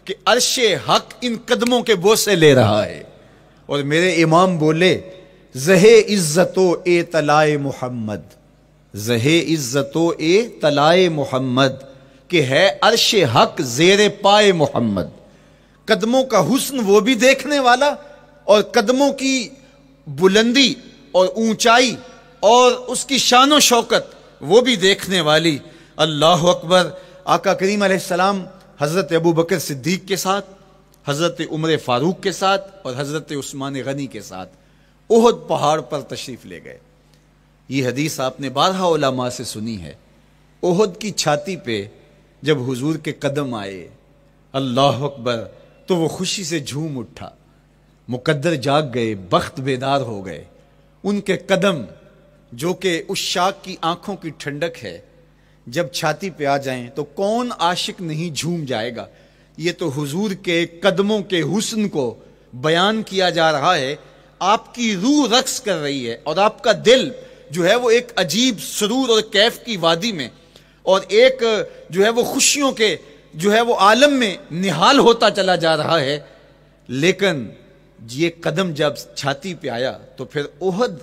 کہ عرش حق ان قدموں کے بوسے لے رہا ہے. اور میرے امام بولے زہ عزت و اے طلائے محمد، زہ عزت و اے طلائے محمد، کہ ہے عرش حق زیر پائے محمد. قدموں کا حسن وہ بھی دیکھنے والا اور قدموں کی بلندی اور اونچائی اور اس کی شان و شوکت وہ بھی دیکھنے والی. اللہ اکبر. آقا کریم علیہ السلام حضرت ابو بکر صدیق کے ساتھ، حضرت عمر فاروق کے ساتھ اور حضرت عثمان غنی کے ساتھ احد پہاڑ پر تشریف لے گئے. یہ حدیث آپ نے بارہا علماء سے سنی ہے. احد کی چھاتی پہ جب حضور کے قدم آئے اللہ اکبر تو وہ خوشی سے جھوم اٹھا، مقدر جاگ گئے، بخت بیدار ہو گئے. ان کے قدم جو کہ اس شاک کی آنکھوں کی ٹھنڈک ہے، جب چھاتی پہ آ جائیں تو کون عاشق نہیں جھوم جائے گا. یہ تو حضور کے قدموں کے حسن کو بیان کیا جا رہا ہے. آپ کی روح رقص کر رہی ہے اور آپ کا دل جو ہے وہ ایک عجیب سرور اور کیف کی وادی میں اور ایک جو ہے وہ خوشیوں کے جو ہے وہ عالم میں نہال ہوتا چلا جا رہا ہے. لیکن یہ قدم جب چھاتی پہ آیا تو پھر احد،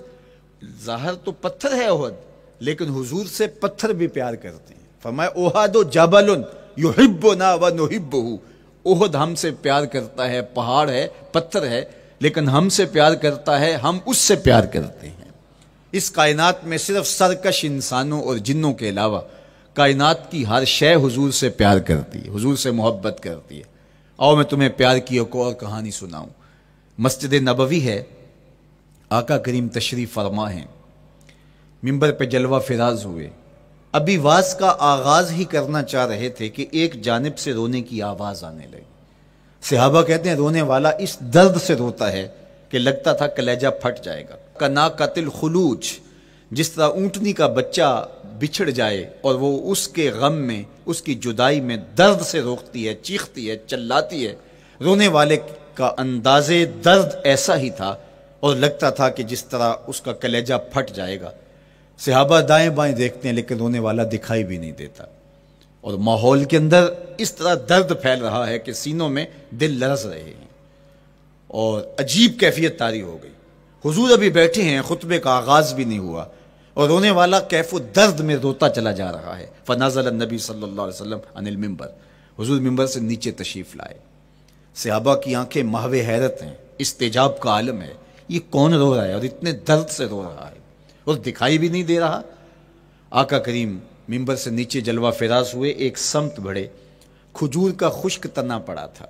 ظاہر تو پتھر ہے احد، لیکن حضور سے پتھر بھی پیار کرتے ہیں. فرمایا احد جبل یحبنا ونحبہ، احد ہم سے پیار کرتا ہے، پہاڑ ہے، پتھر ہے، لیکن ہم سے پیار کرتا ہے، ہم اس سے پیار کرتے ہیں. اس کائنات میں صرف سرکش انسانوں اور جنوں کے علاوہ کائنات کی ہر شے حضور سے پیار کرتی ہے، حضور سے محبت کرتی ہے. آؤ میں تمہیں پیار کی ایک اور کہانی سناؤں. مسجد نبوی ہے، آقا کریم تشریف فرما ہیں، منبر پہ جلوہ فراز ہوئے. ابھی واز کا آغاز ہی کرنا چاہ رہے تھے کہ ایک جانب سے رونے کی آواز آنے لگی. صحابہ کہتے ہیں رونے والا اس درد سے روتا ہے کہ لگتا تھا کلیجہ پھٹ جائے گا. کنا قتل خلوج، جس طرح اونٹنی کا بچہ بچھڑ جائے اور وہ اس کے غم میں، اس کی جدائی میں درد سے روکتی ہے، چیختی ہے، چلاتی ہے. رونے والے کا انداز درد ایسا ہی تھا اور لگتا تھا کہ جس طرح اس کا کلیجہ پھٹ جائے گا. صحابہ دائیں بائیں دیکھتے ہیں لیکن رونے والا دکھائی بھی نہیں دیتا، اور ماحول کے اندر اس طرح درد پھیل رہا ہے کہ سینوں میں دل لرز رہے ہیں اور عجیب کیفیت طاری ہو گئی. حضور ابھی بیٹھے ہیں، خطبے کا آغاز بھی نہیں ہوا اور رونے والا کیف و درد میں روتا چلا جا رہا ہے۔ فنزل النبی صلی اللہ علیہ وسلم عن المنبر، حضور ممبر سے نیچے تشریف لائے۔ صحابہ کی آنکھیں محو حیرت ہیں، استجاب کا عالم ہے، یہ کون رو رہا ہے اور اتنے درد سے رو رہا ہے اور دکھائی بھی نہیں دے رہا۔ آقا کریم ممبر سے نیچے جلوہ فراز ہوئے، ایک سمت بڑھے، کھجور کا خشک تنا پڑا تھا۔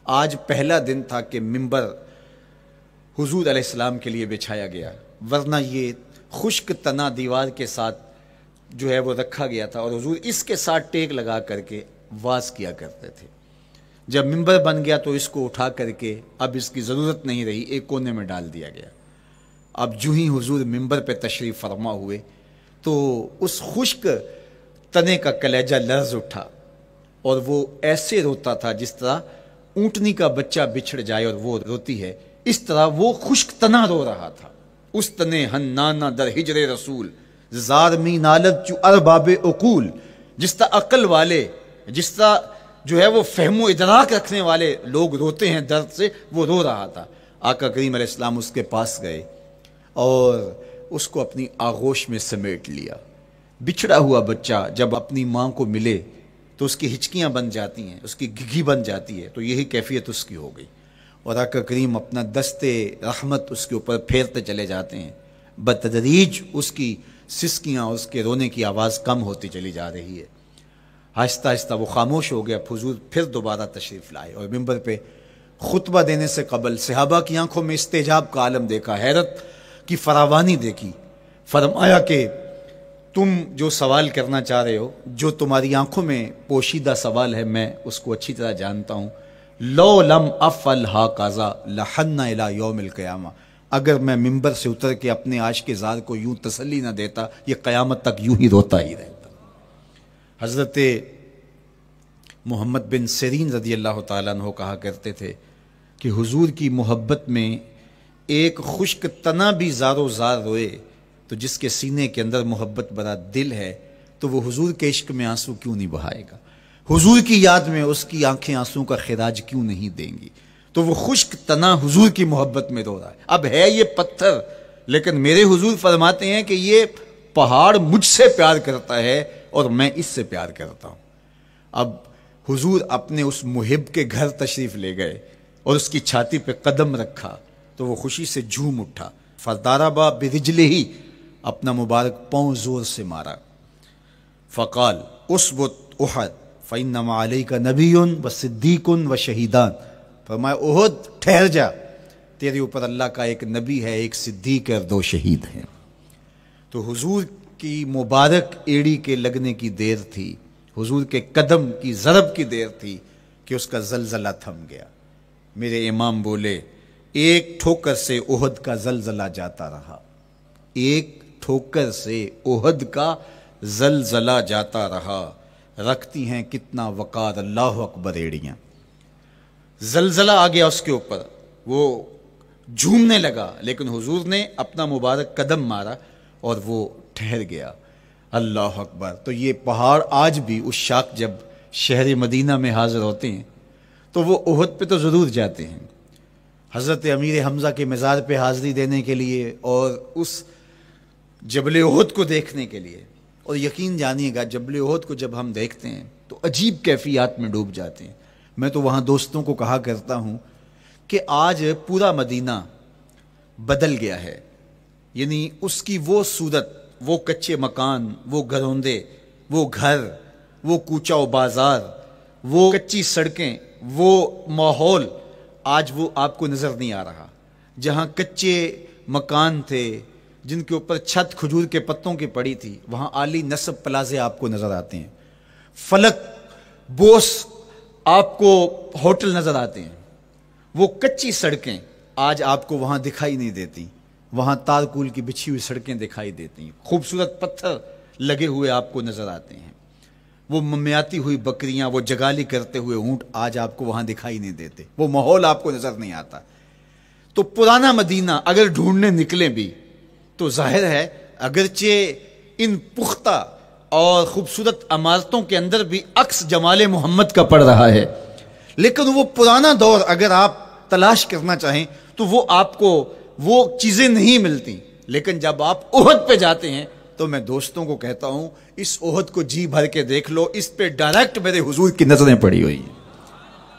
آج پہلا دن تھا کہ ممبر حضور علیہ السلام کے لیے بچھایا گیا، ورنہ یہ خشک تنا دیوار کے ساتھ جو ہے وہ رکھا گیا تھا اور حضور اس کے ساتھ ٹیک لگا کر کے واز کیا کرتے تھے۔ جب ممبر بن گیا تو اس کو اٹھا کر کے اب اس کی ضرورت نہیں رہی، ایک کونے میں ڈال دیا گیا۔ اب جو ہی حضور ممبر پہ تشریف فرما ہوئے تو اس خشک تنے کا کلیجہ لرز اٹھا اور وہ ایسے روتا تھا جس طرح اونٹنی کا بچہ بچھڑ جائے اور وہ روتی ہے، اس طرح وہ خشک تنا رو رہا تھا۔ اس تنے ہنانا در ہجر رسول زار می نالت چو ارباب عقول، جس طرح عقل والے، جس طرح جو ہے وہ فہم و ادراک رکھنے والے لوگ روتے ہیں درد سے، وہ رو رہا تھا۔ آقا کریم علیہ السلام اس کے پاس گئے اور اس کو اپنی آغوش میں سمیٹ لیا۔ بچھڑا ہوا بچہ جب اپنی ماں کو ملے تو اس کی ہچکیاں بن جاتی ہیں، اس کی گگھی بن جاتی ہے، تو یہی کیفیت اس کی ہو گئی اور آقا کریم اپنا دستے رحمت اس کے اوپر پھیرتے چلے جاتے ہیں۔ بتدریج اس کی سسکیاں، اس کے رونے کی آواز کم ہوتی چلی جا رہی ہے۔ آہستہ آہستہ وہ خاموش ہو گیا۔ حضور پھر دوبارہ تشریف لائے اور ممبر پہ خطبہ دینے سے قبل صحابہ کی آنکھوں میں استجاب کا عالم دیکھا، حیرت کی فراوانی دیکھی۔ فرمایا کہ تم جو سوال کرنا چاہ رہے ہو، جو تمہاری آنکھوں میں پوشیدہ سوال ہے، میں اس کو اچھی طرح جانتا ہوں۔ لو لم افعل ہاکذا لحن الی یوم القیامہ، اگر میں ممبر سے اتر کے اپنے عاشق زار کو یوں تسلی نہ دیتا، یہ قیامت تک یوں ہی روتا ہی رہتا۔ حضرت محمد بن سیرین رضی اللہ تعالیٰ عنہ کہا کرتے تھے کہ حضور کی محبت میں ایک خشک تنا بھی زار و زار روئے تو جس کے سینے کے اندر محبت بڑا دل ہے تو وہ حضور کے عشق میں آنسو کیوں نہیں بہائے گا؟ حضور کی یاد میں اس کی آنکھیں آنسو کا خراج کیوں نہیں دیں گی؟ تو وہ خشک تنا حضور کی محبت میں رو رہا ہے۔ اب ہے یہ پتھر، لیکن میرے حضور فرماتے ہیں کہ یہ پہاڑ مجھ سے پیار کرتا ہے اور میں اس سے پیار کرتا ہوں۔ اب حضور اپنے اس محب کے گھر تشریف لے گئے اور اس کی چھاتی پہ قدم رکھا تو وہ خوشی سے جھوم اٹھا۔ فضاربا برجلہ ہی، اپنا مبارک پاؤں زور سے مارا۔ فقال اسبت احد فانما علیک نبی و صدیق و شہیدان، فرمایا احد ٹھہر جا، تیرے اوپر اللہ کا ایک نبی ہے، ایک صدیق اور 2 شہید ہیں۔ تو حضور کی مبارک ایڑی کے لگنے کی دیر تھی، حضور کے قدم کی ضرب کی دیر تھی کہ اس کا زلزلہ تھم گیا۔ میرے امام بولے ایک ٹھوکر سے احد کا زلزلہ جاتا رہا، ایک ٹھوکر سے احد کا زلزلہ جاتا رہا، رکھتی ہیں کتنا وقار اللہ اکبر ایڑیاں۔ زلزلہ آ گیا اس کے اوپر، وہ جھومنے لگا، لیکن حضور نے اپنا مبارک قدم مارا اور وہ ٹھہر گیا۔ اللہ اکبر۔ تو یہ پہاڑ آج بھی اس شاخ جب شہر مدینہ میں حاضر ہوتے ہیں تو وہ احد پہ تو ضرور جاتے ہیں، حضرت امیر حمزہ کے مزار پہ حاضری دینے کے لیے اور اس جبل احد کو دیکھنے کے لیے۔ اور یقین جانیے گا جبل احد کو جب ہم دیکھتے ہیں تو عجیب کیفیات میں ڈوب جاتے ہیں۔ میں تو وہاں دوستوں کو کہا کرتا ہوں کہ آج پورا مدینہ بدل گیا ہے، یعنی اس کی وہ صورت، وہ کچے مکان، وہ گھروندے، وہ گھر، وہ کوچہ و بازار، وہ کچی سڑکیں، وہ ماحول آج وہ آپ کو نظر نہیں آ رہا۔ جہاں کچے مکان تھے جن کے اوپر چھت کھجور کے پتوں کی پڑی تھی، وہاں عالی نصب پلازے آپ کو نظر آتے ہیں، فلک بوس آپ کو ہوٹل نظر آتے ہیں۔ وہ کچی سڑکیں آج آپ کو وہاں دکھائی نہیں دیتی، وہاں تارکول کی بچھی ہوئی سڑکیں دکھائی دیتی ہیں، خوبصورت پتھر لگے ہوئے آپ کو نظر آتے ہیں، وہ ممیاتی ہوئی بکریاں، وہ جگالی کرتے ہوئے اونٹ آج آپ کو وہاں دکھائی نہیں دیتے، وہ ماحول آپ کو نظر نہیں آتا۔ تو پرانا مدینہ اگر ڈھونڈنے نکلیں بھی تو ظاہر ہے اگرچہ ان پختہ اور خوبصورت عمارتوں کے اندر بھی عکس جمال محمد کا پڑ رہا ہے، لیکن وہ پرانا دور اگر آپ تلاش کرنا چاہیں تو وہ آپ کو وہ چیزیں نہیں ملتی، لیکن جب آپ احد پہ جاتے ہیں تو میں دوستوں کو کہتا ہوں اس احد کو جی بھر کے دیکھ لو، اس پہ ڈائریکٹ میرے حضور کی نظریں پڑی ہوئی ہیں،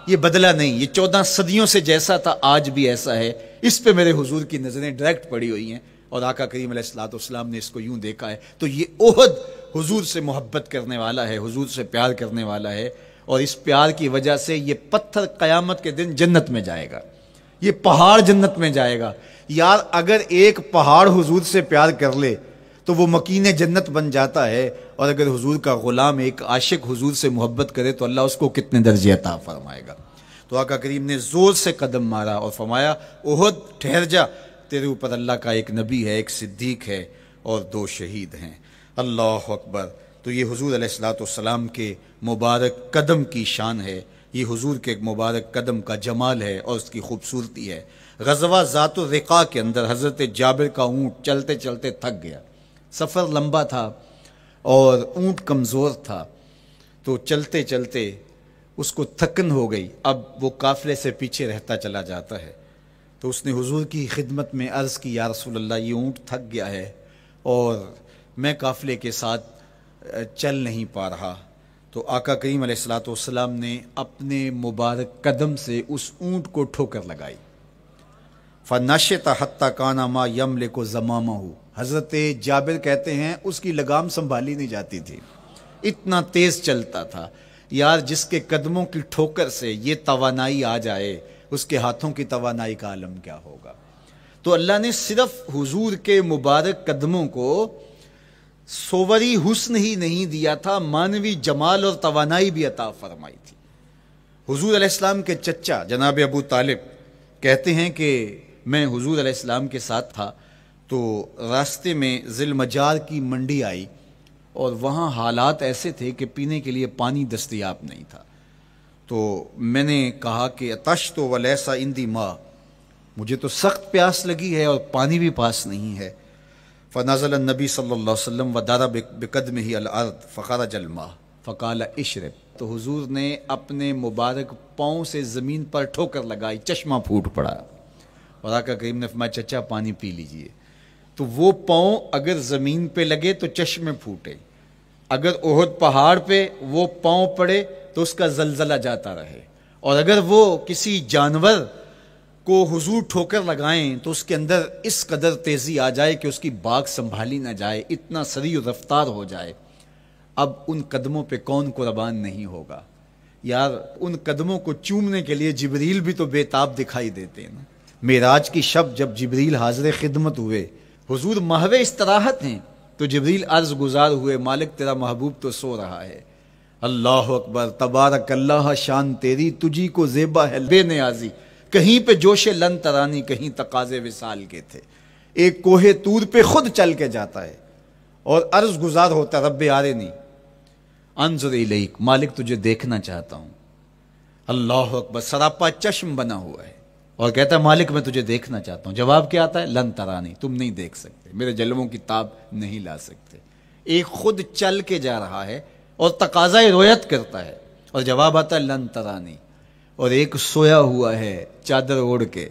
یہ بدلا نہیں، یہ 14 صدیوں سے جیسا تھا آج بھی ایسا ہے، اس پہ میرے حضور کی نظریں ڈائریکٹ پڑی ہوئی ہیں، اور آقا کریم علیہ الصلوۃ والسلام نے اس کو یوں دیکھا ہے۔ تو یہ احد حضور سے محبت کرنے والا ہے، حضور سے پیار کرنے والا ہے، اور اس پیار کی وجہ سے یہ پتھر قیامت کے دن جنت میں جائے گا، یہ پہاڑ جنت میں جائے گا۔ یار اگر ایک پہاڑ حضور سے پیار کر لے تو وہ مکین جنت بن جاتا ہے، اور اگر حضور کا غلام ایک عاشق حضور سے محبت کرے تو اللہ اس کو کتنے درجے عطا فرمائے گا۔ تو آقا کریم نے زور سے قدم مارا اور فرمایا احد ٹھہر جا، تیرے اوپر اللہ کا ایک نبی ہے، ایک صدیق ہے، اور 2 شہید ہیں۔ اللہ اکبر۔ تو یہ حضور علیہ الصلوۃ والسلام کے مبارک قدم کی شان ہے، یہ حضور کے مبارک قدم کا جمال ہے اور اس کی خوبصورتی ہے۔ غزوہ ذات الرقاع کے اندر حضرت جابر کا اونٹ چلتے چلتے تھک گیا، سفر لمبا تھا اور اونٹ کمزور تھا، تو چلتے چلتے اس کو تھکن ہو گئی، اب وہ قافلے سے پیچھے رہتا چلا جاتا ہے، تو اس نے حضور کی خدمت میں عرض کی یا رسول اللہ یہ اونٹ تھک گیا ہے اور میں قافلے کے ساتھ چل نہیں پا رہا۔ تو آقا کریم علیہ الصلوۃ والسلام نے اپنے مبارک قدم سے اس اونٹ کو ٹھوکر لگائی، فَنَشِطَ حَتَّى كَانَ مَا يَمْلِكُ زَمَامَهُ۔ حضرت جابر کہتے ہیں اس کی لگام سنبھالی نہیں جاتی تھی، اتنا تیز چلتا تھا۔ یار جس کے قدموں کی ٹھوکر سے یہ توانائی آ جائے اس کے ہاتھوں کی توانائی کا عالم کیا ہوگا۔ تو اللہ نے صرف حضور کے مبارک قدموں کو صوری حسن ہی نہیں دیا تھا، مانوی جمال اور توانائی بھی عطا فرمائی تھی۔ حضور علیہ السلام کے چچا جناب ابو طالب کہتے ہیں کہ میں حضور علیہ السلام کے ساتھ تھا، تو راستے میں ذی المجار کی منڈی آئی اور وہاں حالات ایسے تھے کہ پینے کے لیے پانی دستیاب نہیں تھا، تو میں نے کہا کہ عطشت ولیس عندی ماء، مجھے تو سخت پیاس لگی ہے اور پانی بھی پاس نہیں ہے۔ فنزل النبی صلی اللہ علیہ وسلم وضرب بقدمہ الارض فخرج الماء فقال اشرب، تو حضور نے اپنے مبارک پاؤں سے زمین پر ٹھوکر لگائی، چشمہ پھوٹ پڑا، اور آقا کریم نے فرمایا چچا پانی پی لیجئے۔ تو وہ پاؤں اگر زمین پہ لگے تو چشمے پھوٹے، اگر احد پہاڑ پہ وہ پاؤں پڑے تو اس کا زلزلہ جاتا رہے، اور اگر وہ کسی جانور کو حضور ٹھوکر لگائیں تو اس کے اندر اس قدر تیزی آ جائے کہ اس کی باغ سنبھالی نہ جائے، اتنا سریع رفتار ہو جائے۔ اب ان قدموں پہ کون قربان نہیں ہوگا؟ یار ان قدموں کو چومنے کے لیے جبریل بھی تو بے تاب دکھائی دیتے ہیں نا۔ معراج کی شب جب جبریل حاضر خدمت ہوئے، حضور محو استراحت ہیں، تو جبریل عرض گزار ہوئے مالک تیرا محبوب تو سو رہا ہے۔ اللہ اکبر، تبارک اللہ، شان تیری تجھی کو زیبا ہے بے نیازی، کہیں پہ جوش لن ترانی، کہیں تقاضے وصال کے تھے۔ ایک کوہ طور پہ خود چل کے جاتا ہے اور عرض گزار ہوتا رب آرنی انظر الیک، مالک تجھے دیکھنا چاہتا ہوں۔ اللہ اکبر، سراپا چشم بنا ہوا ہے اور کہتا ہے مالک میں تجھے دیکھنا چاہتا ہوں۔ جواب کیا آتا ہے؟ لن ترانی، تم نہیں دیکھ سکتے، میرے جلووں کی تاب نہیں لا سکتے۔ ایک خود چل کے جا رہا ہے اور تقاضۂ رویت کرتا ہے، اور جواب آتا ہے لن ترانی، اور ایک سویا ہوا ہے چادر اوڑھ کے،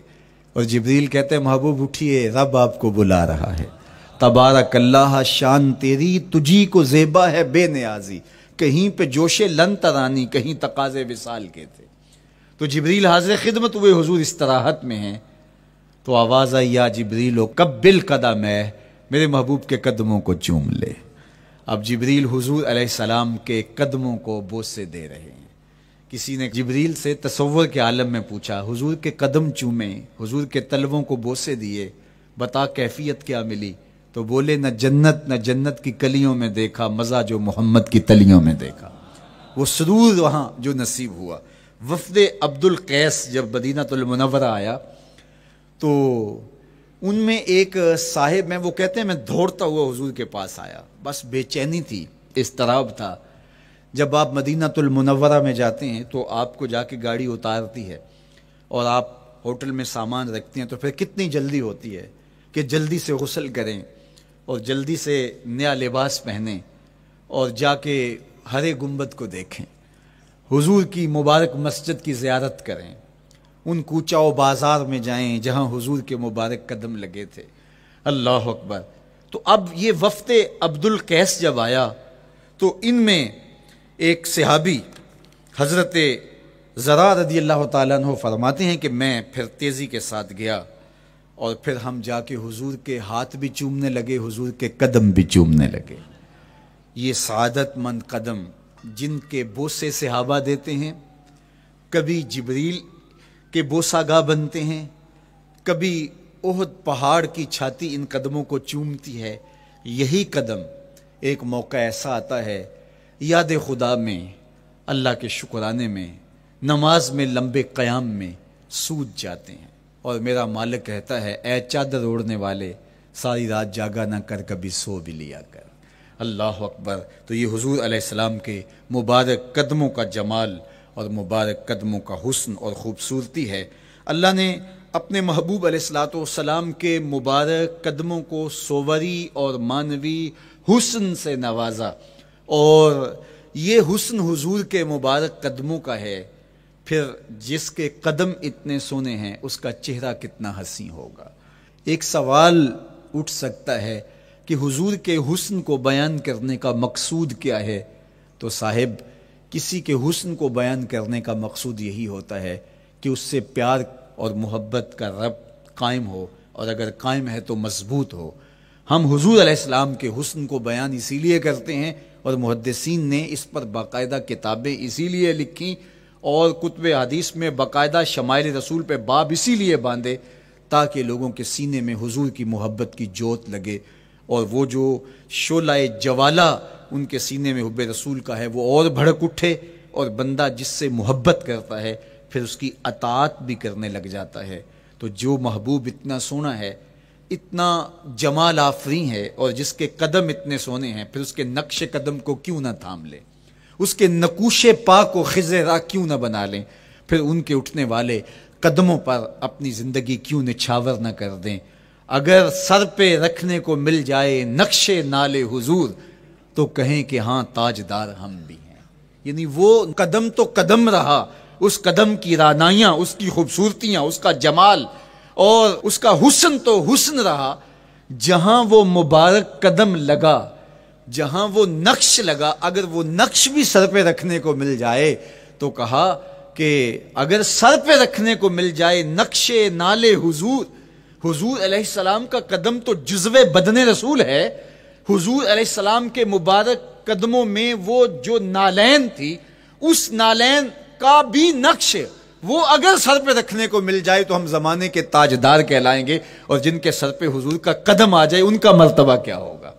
اور جبریل کہتے ہیں محبوب اٹھیے، رب آپ کو بلا رہا ہے۔ تبارک اللہ، شان تیری تجھی کو زیبا ہے بے نیازی، کہیں پہ جوش لن ترانی، کہیں تقاضے وصال کے تھے۔ تو جبریل حاضر خدمت ہوئے، حضور استراحت میں ہیں، تو آواز آئی یا جبریل قبل قدم ہے، میرے محبوب کے قدموں کو چوم لے۔ اب جبریل حضور علیہ السلام کے قدموں کو بوسے دے رہے ہیں۔ کسی نے جبریل سے تصور کے عالم میں پوچھا، حضور کے قدم چومے، حضور کے تلووں کو بوسے دیے، بتا کیفیت کیا ملی؟ تو بولے نہ جنت کی کلیوں میں دیکھا مزہ جو محمد کی تلیوں میں دیکھا۔ وہ سرور وہاں جو نصیب ہوا۔ وفد عبد القیس جب مدینہ المنورہ آیا تو ان میں ایک صاحب ہیں، وہ کہتے ہیں میں دوڑتا ہوا حضور کے پاس آیا، بس بے چینی تھی، اضطراب تھا۔ جب آپ مدینہ المنورہ میں جاتے ہیں تو آپ کو جا کے گاڑی اتارتی ہے اور آپ ہوٹل میں سامان رکھتے ہیں، تو پھر کتنی جلدی ہوتی ہے کہ جلدی سے غسل کریں اور جلدی سے نیا لباس پہنیں اور جا کے ہرے گنبد کو دیکھیں، حضور کی مبارک مسجد کی زیارت کریں، ان کوچہ و بازار میں جائیں جہاں حضور کے مبارک قدم لگے تھے۔ اللہ اکبر۔ تو اب یہ وفد عبد القیس جب آیا تو ان میں ایک صحابی حضرت زرع رضی اللہ تعالیٰ عنہ فرماتے ہیں کہ میں پھر تیزی کے ساتھ گیا اور پھر ہم جا کے حضور کے ہاتھ بھی چومنے لگے، حضور کے قدم بھی چومنے لگے۔ یہ سعادت مند قدم جن کے بوسے صحابہ دیتے ہیں، کبھی جبریل کے بوسہ گاہ بنتے ہیں، کبھی احد پہاڑ کی چھاتی ان قدموں کو چومتی ہے۔ یہی قدم ایک موقع ایسا آتا ہے یاد خدا میں، اللہ کے شکرانے میں، نماز میں لمبے قیام میں سوج جاتے ہیں، اور میرا مالک کہتا ہے اے چادر اوڑھنے والے ساری رات جاگا نہ کر، کبھی سو بھی لیا کر۔ اللہ اکبر۔ تو یہ حضور علیہ السلام کے مبارک قدموں کا جمال اور مبارک قدموں کا حسن اور خوبصورتی ہے۔ اللہ نے اپنے محبوب علیہ السلام کے مبارک قدموں کو صوری اور معنوی حسن سے نوازا، اور یہ حسن حضور کے مبارک قدموں کا ہے۔ پھر جس کے قدم اتنے سونے ہیں اس کا چہرہ کتنا حسین ہوگا۔ ایک سوال اٹھ سکتا ہے کہ حضور کے حسن کو بیان کرنے کا مقصود کیا ہے؟ تو صاحب، کسی کے حسن کو بیان کرنے کا مقصود یہی ہوتا ہے کہ اس سے پیار اور محبت کا ربط قائم ہو، اور اگر قائم ہے تو مضبوط ہو۔ ہم حضور علیہ السلام کے حسن کو بیان اسی لیے کرتے ہیں، اور محدثین نے اس پر باقاعدہ کتابیں اسی لیے لکھی اور کتب حدیث میں باقاعدہ شمائل رسول پہ باب اسی لیے باندھے تاکہ لوگوں کے سینے میں حضور کی محبت کی جوت لگے، اور وہ جو شعلہ جوالہ ان کے سینے میں حب رسول کا ہے وہ اور بھڑک اٹھے، اور بندہ جس سے محبت کرتا ہے پھر اس کی اطاعت بھی کرنے لگ جاتا ہے۔ تو جو محبوب اتنا سونا ہے، اتنا جمال آفریں ہے، اور جس کے قدم اتنے سونے ہیں، پھر اس کے نقش قدم کو کیوں نہ تھام لیں، اس کے نقوش پا کو خضر راہ کیوں نہ بنا لیں، پھر ان کے اٹھنے والے قدموں پر اپنی زندگی کیوں نچھاور نہ کر دیں۔ اگر سر پہ رکھنے کو مل جائے نقش نال حضور تو کہیں کہ ہاں تاجدار ہم بھی ہیں۔ یعنی وہ قدم تو قدم رہا، اس قدم کی رعنائیاں، اس کی خوبصورتیاں، اس کا جمال اور اس کا حسن تو حسن رہا۔ جہاں وہ مبارک قدم لگا، جہاں وہ نقش لگا، اگر وہ نقش بھی سر پہ رکھنے کو مل جائے تو کہا کہ اگر سر پہ رکھنے کو مل جائے نقش نال حضور، حضور علیہ السلام کا قدم تو جزو بدن رسول ہے۔ حضور علیہ السلام کے مبارک قدموں میں وہ جو نالین تھی، اس نالین کا بھی نقش وہ اگر سر پہ رکھنے کو مل جائے تو ہم زمانے کے تاجدار کہلائیں گے، اور جن کے سر پہ حضور کا قدم آ جائے ان کا مرتبہ کیا ہوگا۔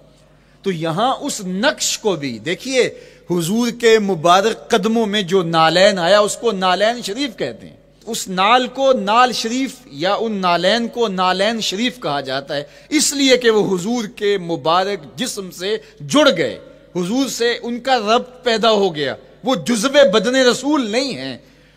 تو یہاں اس نقش کو بھی دیکھیے، حضور کے مبارک قدموں میں جو نالین آیا اس کو نالین شریف کہتے ہیں۔ اس نال کو نال شریف یا ان نالین کو نالین شریف کہا جاتا ہے، اس لیے کہ وہ حضور کے مبارک جسم سے جڑ گئے، حضور سے ان کا ربط پیدا ہو گیا، وہ جزو بدن رسول نہیں ہیں،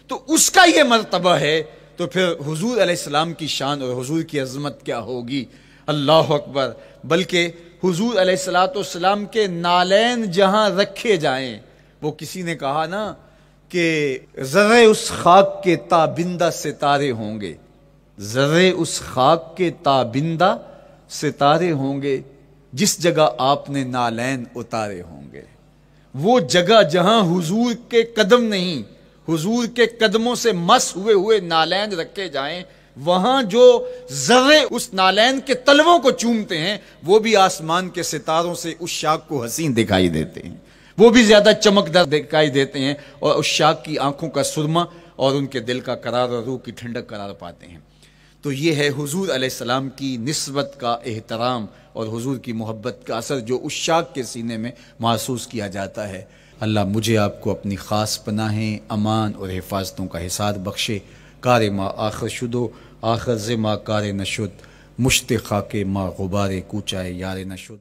تو اس کا یہ مرتبہ ہے۔ تو پھر حضور علیہ السلام کی شان اور حضور کی عظمت کیا ہوگی۔ اللہ اکبر۔ بلکہ حضور علیہ السلام کے نالین جہاں رکھے جائیں، وہ کسی نے کہا نا کہ ذرے اس خاک کے تابندہ ستارے ہوں گے، ذرے اس خاک کے تابندہ ستارے ہوں گے جس جگہ آپ نے نالین اتارے ہوں گے۔ وہ جگہ جہاں حضور کے قدم نہیں، حضور کے قدموں سے مس ہوئے ہوئے نالین رکھے جائیں، وہاں جو ذرے اس نالین کے تلووں کو چومتے ہیں وہ بھی آسمان کے ستاروں سے اس شاخ کو حسین دکھائی دیتے ہیں، وہ بھی زیادہ چمکدار دکھائی دیتے ہیں، اور اس شاخ کی آنکھوں کا سرما اور ان کے دل کا قرار اور روح کی ٹھنڈک قرار پاتے ہیں۔ تو یہ ہے حضور علیہ السلام کی نسبت کا احترام اور حضور کی محبت کا اثر جو اس شاخ کے سینے میں محسوس کیا جاتا ہے۔ اللہ مجھے آپ کو اپنی خاص پناہیں، امان اور حفاظتوں کا حصاد بخشے۔ کار ما آخر شدو آخر ز ما کار نشد، مشت خاک ما غبار کوچائے یار نشد۔